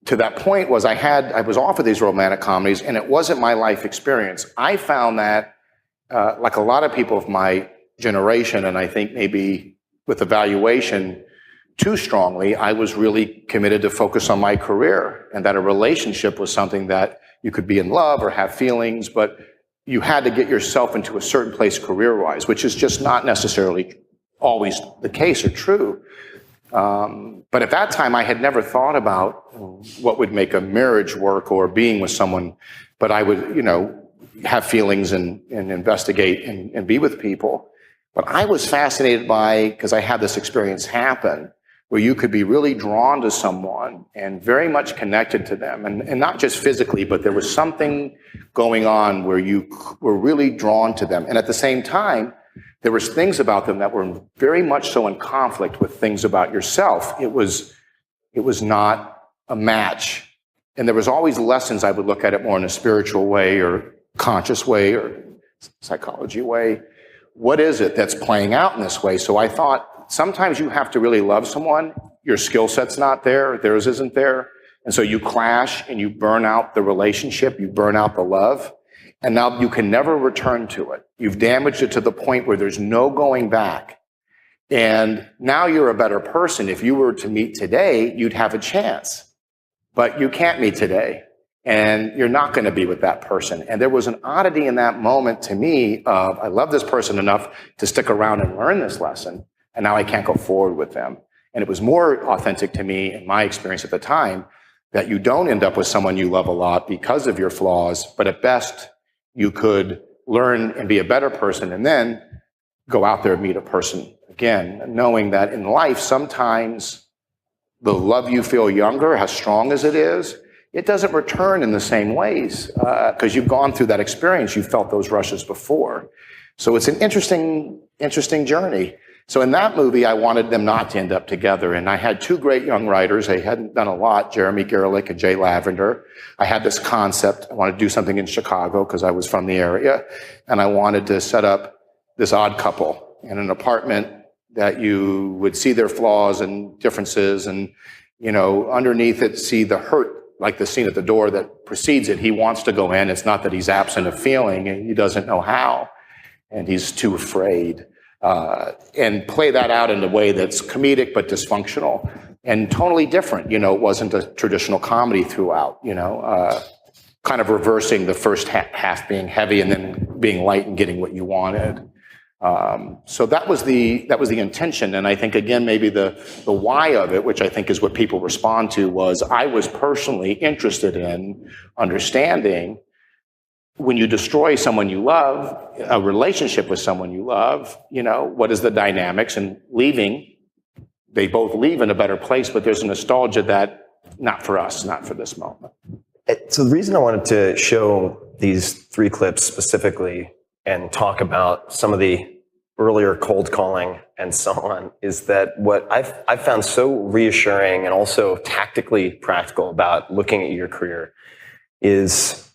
to that point was I was offered these romantic comedies, and it wasn't my life experience. I found that, like a lot of people of my generation, and I think maybe with evaluation too strongly, I was really committed to focus on my career, and that a relationship was something that you could be in love or have feelings, but you had to get yourself into a certain place career-wise, which is just not necessarily always the case or true. But at that time, I had never thought about what would make a marriage work or being with someone, but I would, have feelings and investigate and be with people. But I was fascinated by, because I had this experience happen, where you could be really drawn to someone and very much connected to them. And not just physically, but there was something going on where you were really drawn to them. And at the same time, there was things about them that were very much so in conflict with things about yourself. It was not a match. And there was always lessons. I would look at it more in a spiritual way or conscious way or psychology way. What is it that's playing out in this way? So I thought sometimes you have to really love someone. Your skill set's not there. Theirs isn't there. And so you clash and you burn out the relationship. You burn out the love. And now you can never return to it. You've damaged it to the point where there's no going back. And now you're a better person. If you were to meet today, you'd have a chance. But you can't meet today. And you're not going to be with that person. And there was an oddity in that moment to me of, I love this person enough to stick around and learn this lesson. And now I can't go forward with them. And it was more authentic to me in my experience at the time that you don't end up with someone you love a lot because of your flaws, but at best you could learn and be a better person and then go out there and meet a person again, knowing that in life sometimes the love you feel younger, as strong as it is, it doesn't return in the same ways because you've gone through that experience. You felt those rushes before. So it's an interesting journey. So in that movie, I wanted them not to end up together. And I had two great young writers. They hadn't done a lot, Jeremy Gerlich and Jay Lavender. I had this concept. I wanted to do something in Chicago because I was from the area. And I wanted to set up this odd couple in an apartment that you would see their flaws and differences and, underneath it, see the hurt, like the scene at the door that precedes it. He wants to go in. It's not that he's absent of feeling. He doesn't know how. And he's too afraid. And play that out in a way that's comedic but dysfunctional and totally different. It wasn't a traditional comedy throughout, kind of reversing the first half being heavy and then being light and getting what you wanted. So that was the intention. And I think, again, maybe the why of it, which I think is what people respond to, was I was personally interested in understanding when you destroy someone you love, a relationship with someone you love, what is the dynamics? And leaving, they both leave in a better place, but there's a nostalgia that not for us, not for this moment.
So the reason I wanted to show these three clips specifically and talk about some of the earlier cold calling and so on is that what I've found so reassuring and also tactically practical about looking at your career is,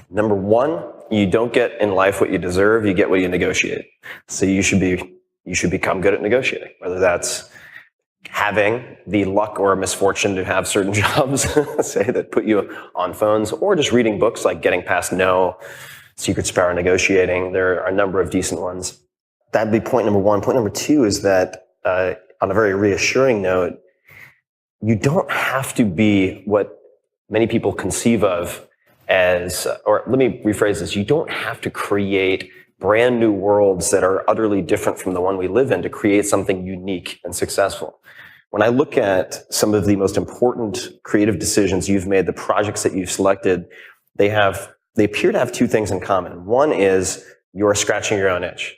number one, you don't get in life what you deserve, you get what you negotiate. So you should become good at negotiating, whether that's having the luck or misfortune to have certain jobs, say, that put you on phones, or just reading books like Getting Past No, Secret Sparrow Negotiating. There are a number of decent ones. That'd be point number one. Point number two is that, on a very reassuring note, you don't have to be what many people conceive of as, or let me rephrase this, you don't have to create brand new worlds that are utterly different from the one we live in to create something unique and successful. When I look at some of the most important creative decisions you've made, the projects that you've selected, they appear to have two things in common. One is you're scratching your own itch.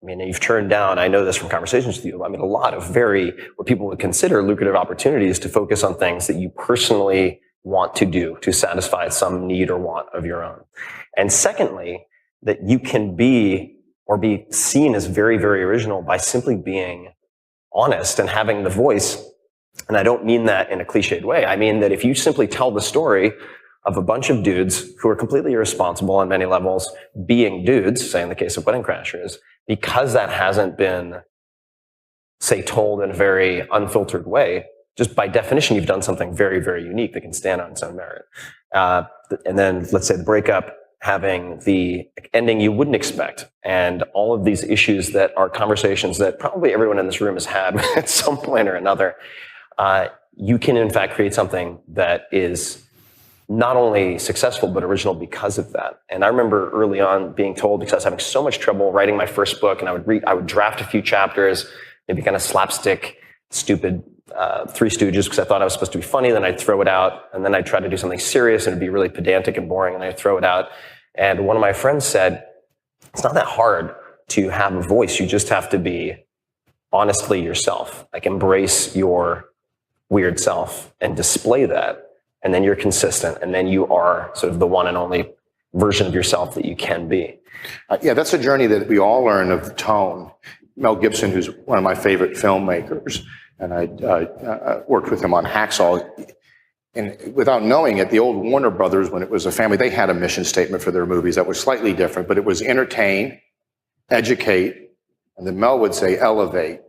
I mean, you've turned down, I know this from conversations with you, a lot of what people would consider lucrative opportunities to focus on things that you personally want to do to satisfy some need or want of your own. And secondly, that you can be or be seen as very, very original by simply being honest and having the voice. And I don't mean that in a cliched way. I mean that if you simply tell the story of a bunch of dudes who are completely irresponsible on many levels, being dudes, say in the case of Wedding Crashers, because that hasn't been, say, told in a very unfiltered way, just by definition, you've done something very, very unique that can stand on its own merit. And then let's say the breakup having the ending you wouldn't expect, and all of these issues that are conversations that probably everyone in this room has had at some point or another, you can in fact create something that is not only successful but original because of that. And I remember early on being told, because I was having so much trouble writing my first book, and I would draft a few chapters, maybe kind of slapstick, stupid Three Stooges, because I thought I was supposed to be funny, then I'd throw it out, and then I'd try to do something serious and it'd be really pedantic and boring, and I'd throw it out. And one of my friends said, it's not that hard to have a voice. You just have to be honestly yourself, like embrace your weird self and display that. And then you're consistent. And then you are sort of the one and only version of yourself that you can be.
Yeah, that's a journey that we all learn of tone. Mel Gibson, who's one of my favorite filmmakers, and I worked with him on Hacksaw. And without knowing it, the old Warner Brothers, when it was a family, they had a mission statement for their movies that was slightly different, but it was entertain, educate, and then Mel would say elevate.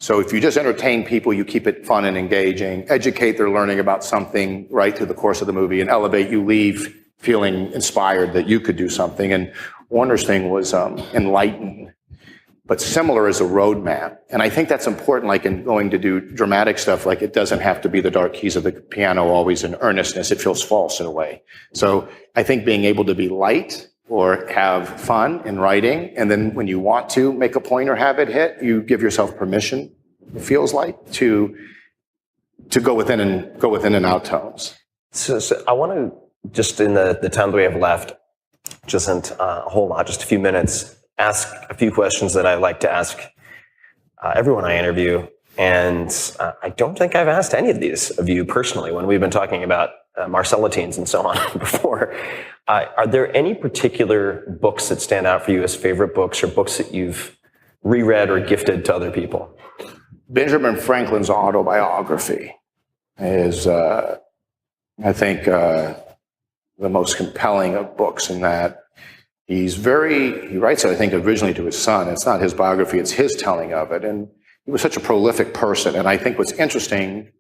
So if you just entertain people, you keep it fun and engaging. Educate, they're learning about something right through the course of the movie. And elevate, you leave feeling inspired that you could do something. And Warner's thing was enlighten, but similar as a roadmap. And I think that's important, like in going to do dramatic stuff, like it doesn't have to be the dark keys of the piano always in earnestness. It feels false in a way. So I think being able to be light or have fun in writing, and then when you want to make a point or have it hit, you give yourself permission, it feels like, to go within and out tones.
So I want to, just in the time that we have left, which isn't a whole lot, just a few minutes, ask a few questions that I like to ask everyone I interview. And I don't think I've asked any of these of you personally when we've been talking about Marcellitines and so on before. Are there any particular books that stand out for you as favorite books, or books that you've reread or gifted to other people?
Benjamin Franklin's autobiography is, I think, the most compelling of books in that he writes it, I think, originally to his son. It's not his biography, it's his telling of it. And he was such a prolific person. And I think what's interesting,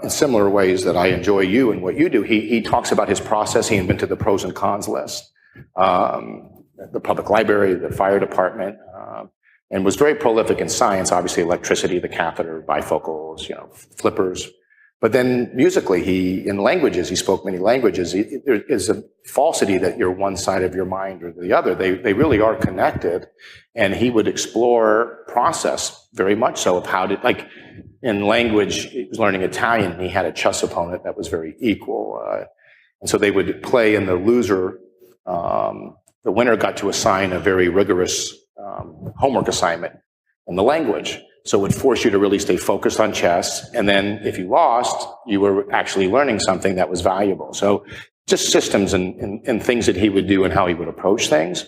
in similar ways that I enjoy you and what you do, he talks about his process. He invented the pros and cons list, the public library, the fire department, and was very prolific in science, obviously electricity, the catheter, bifocals, flippers. But then musically, in languages, he spoke many languages. There is a falsity that you're one side of your mind or the other. They really are connected. And he would explore process very much so of like in language, he was learning Italian, and he had a chess opponent that was very equal. And so they would play, and the loser, the winner got to assign a very rigorous homework assignment in the language. So it would force you to really stay focused on chess. And then if you lost, you were actually learning something that was valuable. So just systems and things that he would do and how he would approach things,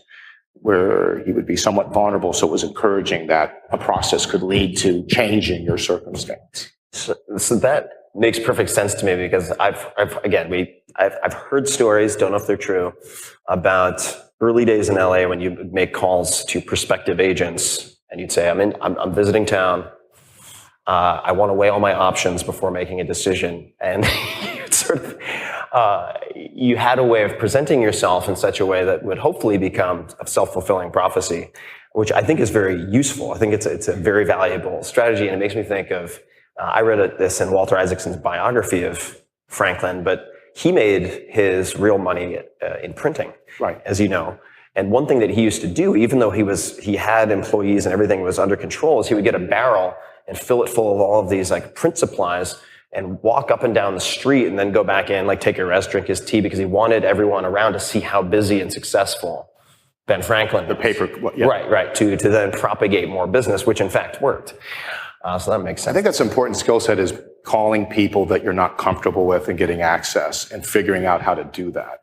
where he would be somewhat vulnerable. So it was encouraging that a process could lead to changing your circumstance.
So that makes perfect sense to me, because I've heard stories, don't know if they're true, about early days in LA when you make calls to prospective agents. And you'd say, I'm visiting town. I want to weigh all my options before making a decision. And you had a way of presenting yourself in such a way that would hopefully become a self-fulfilling prophecy, which I think is very useful. I think it's a very valuable strategy. And it makes me think of, I read this in Walter Isaacson's biography of Franklin, but he made his real money in printing,
right,
as you know. And one thing that he used to do, even though he had employees and everything was under control, is he would get a barrel and fill it full of all of these like print supplies and walk up and down the street and then go back in, like take a rest, drink his tea, because he wanted everyone around to see how busy and successful Ben Franklin was.
The paper, yeah.
Right, to then propagate more business, which in fact worked. So that makes sense.
I think that's an important skill set, is calling people that you're not comfortable with and getting access and figuring out how to do that.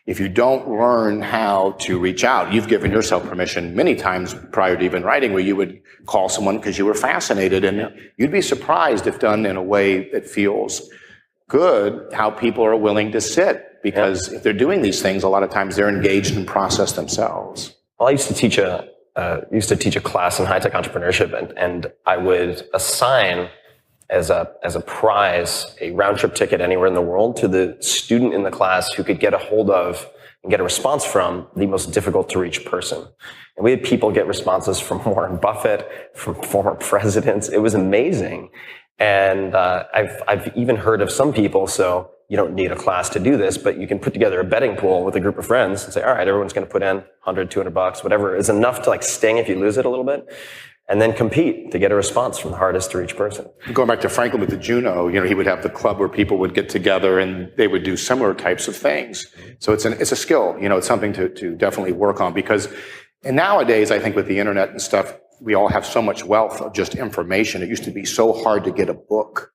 If you don't learn how to reach out, you've given yourself permission many times prior to even writing, where you would call someone because you were fascinated, and you'd be surprised if done in a way that feels good, how people are willing to sit, because if they're doing these things, a lot of times they're engaged in process themselves.
Well, I used to teach a class in high-tech entrepreneurship, and I would assign as a prize a round-trip ticket anywhere in the world to the student in the class who could get a hold of and get a response from the most difficult-to-reach person. And we had people get responses from Warren Buffett, from former presidents. It was amazing. And I've even heard of some people, so you don't need a class to do this, but you can put together a betting pool with a group of friends and say, all right, everyone's going to put in 100, 200 bucks, whatever is enough to like sting if you lose it a little bit, and then compete to get a response from the hardest to reach person.
Going back to Franklin with the Juno, he would have the club where people would get together and they would do similar types of things. So it's a skill, it's something to definitely work on, because and nowadays, I think with the internet and stuff, we all have so much wealth of just information. It used to be so hard to get a book.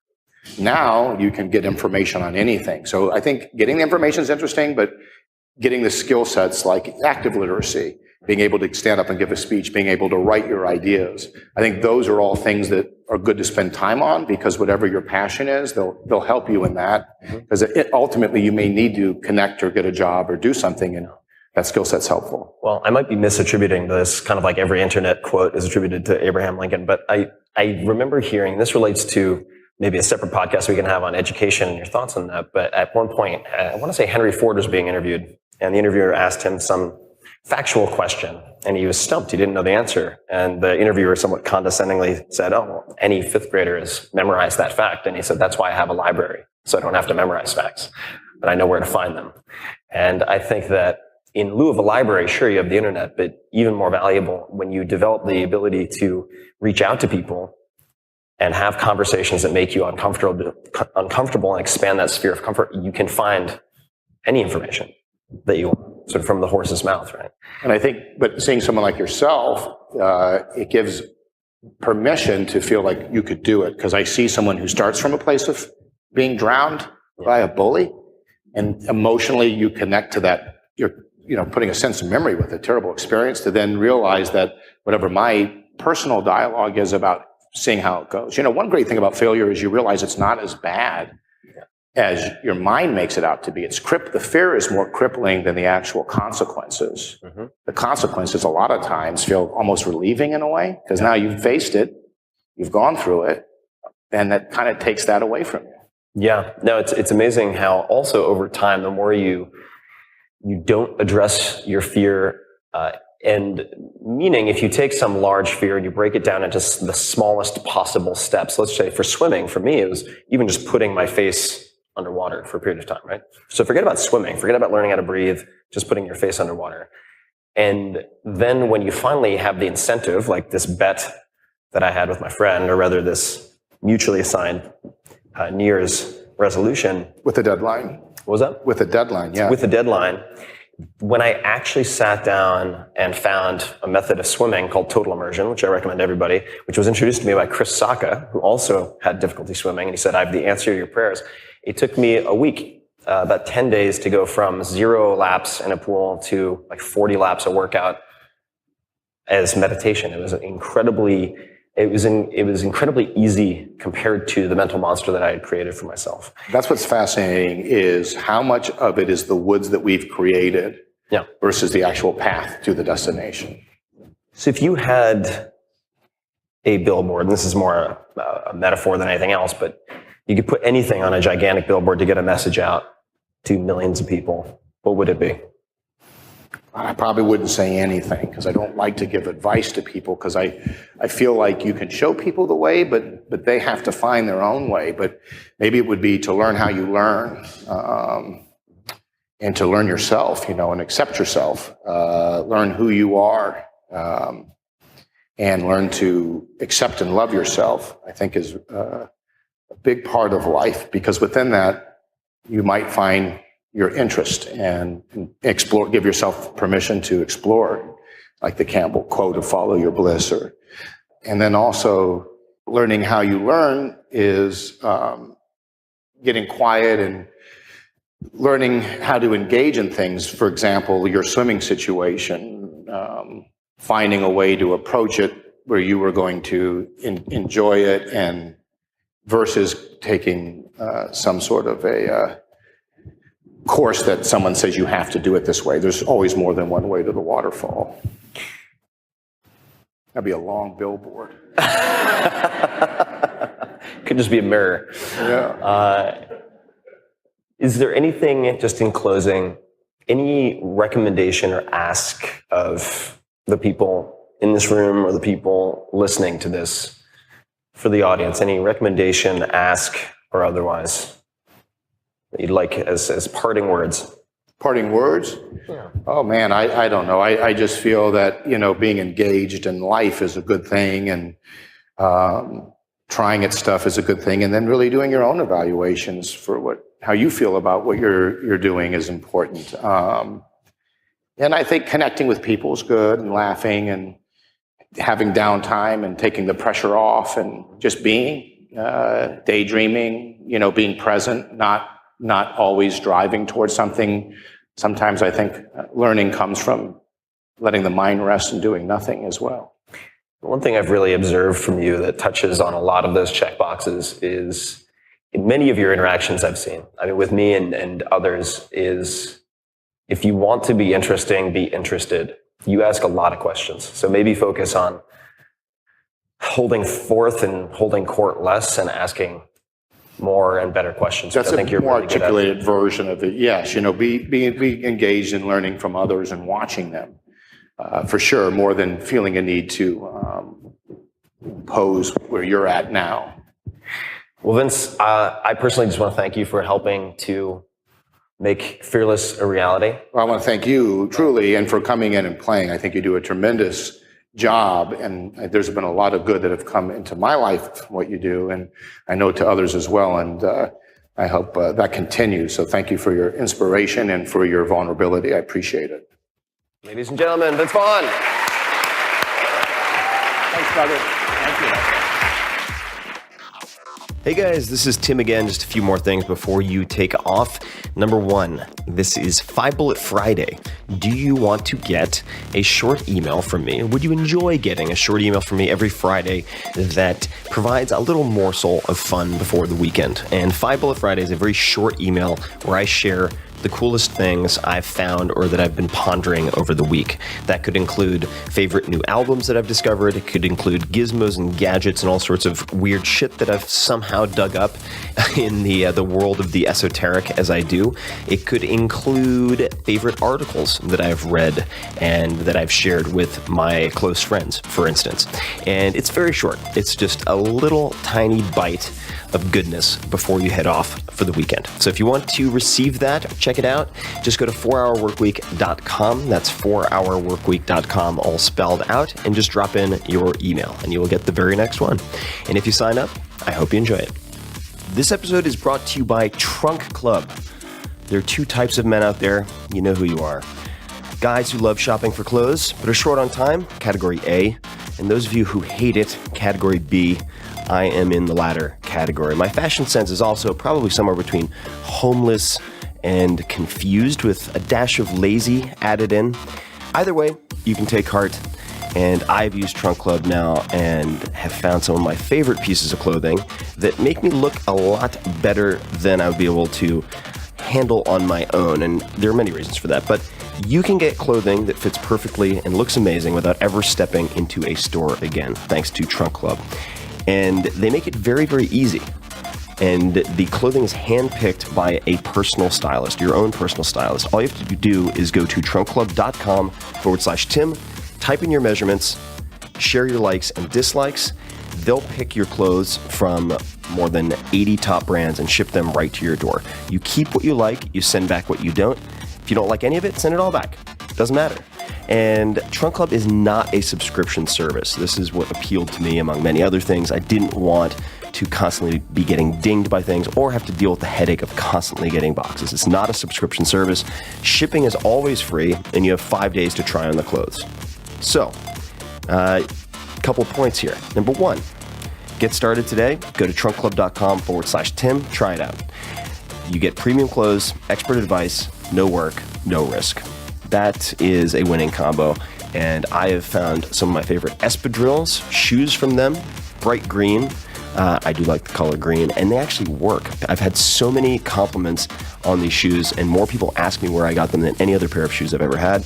Now you can get information on anything. So I think getting the information is interesting, but getting the skill sets like active literacy, being able to stand up and give a speech, being able to write your ideas. I think those are all things that are good to spend time on, because whatever your passion is, they'll help you in that. Because ultimately you may need to connect or get a job or do something, and that skill set's helpful.
Well, I might be misattributing this, kind of like every internet quote is attributed to Abraham Lincoln, but I remember hearing, this relates to maybe a separate podcast we can have on education and your thoughts on that. But at one point, I want to say Henry Ford was being interviewed, and the interviewer asked him some factual question, and he was stumped. He didn't know the answer. And the interviewer somewhat condescendingly said, oh, well, any fifth grader has memorized that fact. And he said, that's why I have a library, so I don't have to memorize facts, but I know where to find them. And I think that in lieu of a library, sure, you have the internet, but even more valuable when you develop the ability to reach out to people and have conversations that make you uncomfortable and expand that sphere of comfort, you can find any information that you want, sort of from the horse's mouth, right?
And I think, but seeing someone like yourself, it gives permission to feel like you could do it. Because I see someone who starts from a place of being drowned by a bully, and emotionally you connect to that. You're, putting a sense of memory with a terrible experience, to then realize that whatever my personal dialogue is about seeing how it goes. One great thing about failure is you realize it's not as bad as your mind makes it out to be. The fear is more crippling than the actual consequences. Mm-hmm. The consequences a lot of times feel almost relieving in a way, because now you've faced it, you've gone through it, and that kind of takes that away from you.
Yeah, no, it's amazing how also over time, the more you don't address your fear, and meaning if you take some large fear and you break it down into the smallest possible steps, let's say for swimming, for me, it was even just putting my face underwater for a period of time, right? So forget about swimming, forget about learning how to breathe, just putting your face underwater. And then when you finally have the incentive, like this bet that I had with my friend, or rather this mutually assigned New Year's resolution.
With a deadline.
What was that?
With a deadline, yeah.
With a deadline. When I actually sat down and found a method of swimming called total immersion, which I recommend to everybody, which was introduced to me by Chris Sacca, who also had difficulty swimming, and he said, I have the answer to your prayers. It took me a week, about 10 days, to go from 0 laps in a pool to like 40 laps a workout as meditation. It was incredibly easy compared to the mental monster that I had created for myself.
That's what's fascinating, is how much of it is the woods that we've created versus the actual path to the destination.
So if you had a billboard, and this is more a metaphor than anything else, but you could put anything on a gigantic billboard to get a message out to millions of people, what would it be?
I probably wouldn't say anything, because I don't like to give advice to people, because I feel like you can show people the way, but they have to find their own way. But maybe it would be to learn how you learn, and to learn yourself, and accept yourself, learn who you are, and learn to accept and love yourself, I think is a big part of life, because within that, you might find your interest and explore, give yourself permission to explore, like the Campbell quote of follow your bliss. And then also learning how you learn is getting quiet and learning how to engage in things. For example, your swimming situation, finding a way to approach it where you were going to enjoy it, and versus taking some sort of a course that someone says you have to do it this way. There's always more than one way to the waterfall. That'd be a long billboard.
Could just be a mirror.
Yeah.
Is there anything, just in closing, any recommendation or ask of the people in this room or the people listening to this for the audience, any recommendation, ask, or otherwise that you'd like as parting words?
Parting words?
Yeah.
Oh man, I don't know. I just feel that, being engaged in life is a good thing, and trying at stuff is a good thing, and then really doing your own evaluations for how you feel about what you're doing is important. And I think connecting with people is good, and laughing and having downtime and taking the pressure off and just being, daydreaming, being present, not always driving towards something. Sometimes I think learning comes from letting the mind rest and doing nothing as well.
One thing I've really observed from you that touches on a lot of those checkboxes is, in many of your interactions I've seen, with me and others, is if you want to be interesting, be interested. You ask a lot of questions. So maybe focus on holding forth and holding court less and asking more and better questions.
That's
I think you're
more
really good at.
articulated version of it. Yes, be engaged in learning from others and watching them, for sure, more than feeling a need to pose where you're at now.
Well, Vince, I personally just want to thank you for helping to make Fearless a reality.
Well, I want to thank you, truly, and for coming in and playing. I think you do a tremendous job, and there's been a lot of good that have come into my life from what you do, and I know to others as well, and I hope that continues. So thank you for your inspiration and for your vulnerability. I appreciate it.
Ladies and gentlemen, Vince Vaughn.
Thanks, brother. Thank you.
Hey guys, this is Tim again. Just a few more things before you take off. Number one, this is 5 Bullet Friday. Do you want to get a short email from me? Would you enjoy getting a short email from me every Friday that provides a little morsel of fun before the weekend? And 5 Bullet Friday is a very short email where I share the coolest things I've found or that I've been pondering over the week. That could include favorite new albums that I've discovered. It could include gizmos and gadgets and all sorts of weird shit that I've somehow dug up in the world of the esoteric as I do. It could include favorite articles that I've read and that I've shared with my close friends, for instance. And it's very short. It's just a little tiny bite of goodness before you head off for the weekend. So if you want to receive that, check it out. Just go to 4hourworkweek.com. That's 4hourworkweek.com, all spelled out, and just drop in your email and you will get the very next one. And if you sign up, I hope you enjoy it. This episode is brought to you by Trunk Club. There are two types of men out there. You know who you are. Guys who love shopping for clothes but are short on time, category A. And those of you who hate it, category B. I am in the latter category. My fashion sense is also probably somewhere between homeless and confused, with a dash of lazy added in. Either way, you can take heart. And I've used Trunk Club now and have found some of my favorite pieces of clothing that make me look a lot better than I would be able to handle on my own. And there are many reasons for that. But you can get clothing that fits perfectly and looks amazing without ever stepping into a store again, thanks to Trunk Club. And they make it very, very easy. And the clothing is handpicked by a personal stylist, your own personal stylist. All you have to do is go to trunkclub.com/Tim, type in your measurements, share your likes and dislikes. They'll pick your clothes from more than 80 top brands and ship them right to your door. You keep what you like, you send back what you don't. If you don't like any of it, send it all back. Doesn't matter. And Trunk Club is not a subscription service. This is what appealed to me among many other things. I didn't want to constantly be getting dinged by things or have to deal with the headache of constantly getting boxes. It's not a subscription service. Shipping is always free, and you have 5 days to try on the clothes. So, a couple points here. Number one, get started today. Go to trunkclub.com/Tim. Try it out. You get premium clothes, expert advice, no work, no risk. That is a winning combo, and I have found some of my favorite espadrilles, shoes from them, bright green. I do like the color green, and they actually work. I've had so many compliments on these shoes, and more people ask me where I got them than any other pair of shoes I've ever had.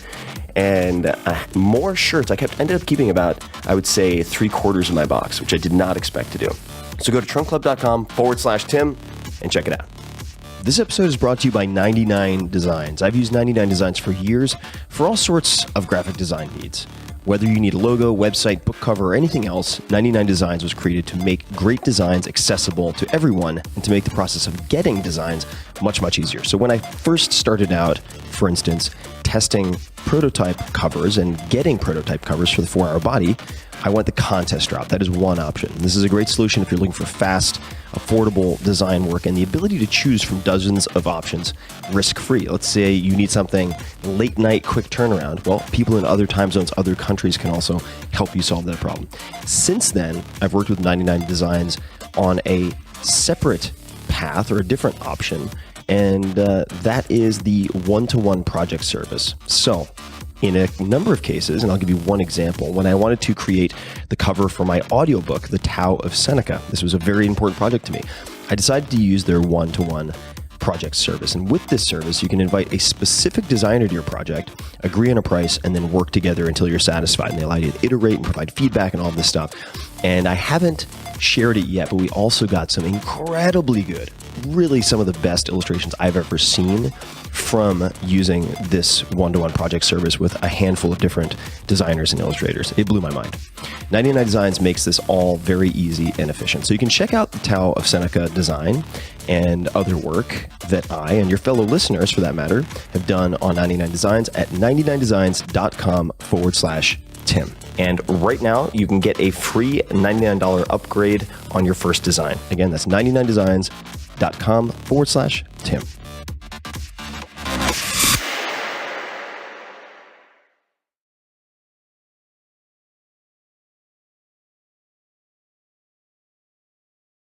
And more shirts. I ended up keeping about, I would say, 3/4 of my box, which I did not expect to do. So go to trunkclub.com/Tim and check it out. This episode is brought to you by 99 Designs. I've used 99 Designs for years for all sorts of graphic design needs. Whether you need a logo, website, book cover, or anything else, 99 Designs was created to make great designs accessible to everyone and to make the process of getting designs much, much easier. So when I first started out, for instance, testing prototype covers and getting prototype covers for the 4-Hour Body, I went the contest route. That is one option. This is a great solution if you're looking for fast, affordable design work and the ability to choose from dozens of options risk-free. Let's say you need something late night, quick turnaround. Well, people in other time zones, other countries can also help you solve that problem. Since then, I've worked with 99 Designs on a separate path or a different option, and that is the one-to-one project service. So, in a number of cases, and I'll give you one example, when I wanted to create the cover for my audiobook, The Tao of Seneca, this was a very important project to me, I decided to use their one-to-one project service. And with this service, you can invite a specific designer to your project, agree on a price, and then work together until you're satisfied. And they allow you to iterate and provide feedback and all this stuff. And I haven't shared it yet, but we also got some incredibly good, really some of the best illustrations I've ever seen from using this one-to-one project service with a handful of different designers and illustrators. It blew my mind. 99 Designs makes this all very easy and efficient. So you can check out the Tao of Seneca design and other work that I and your fellow listeners, for that matter, have done on 99 Designs at 99designs.com/Tim. And right now, you can get a free $99 upgrade on your first design. Again, that's 99designs.com/Tim.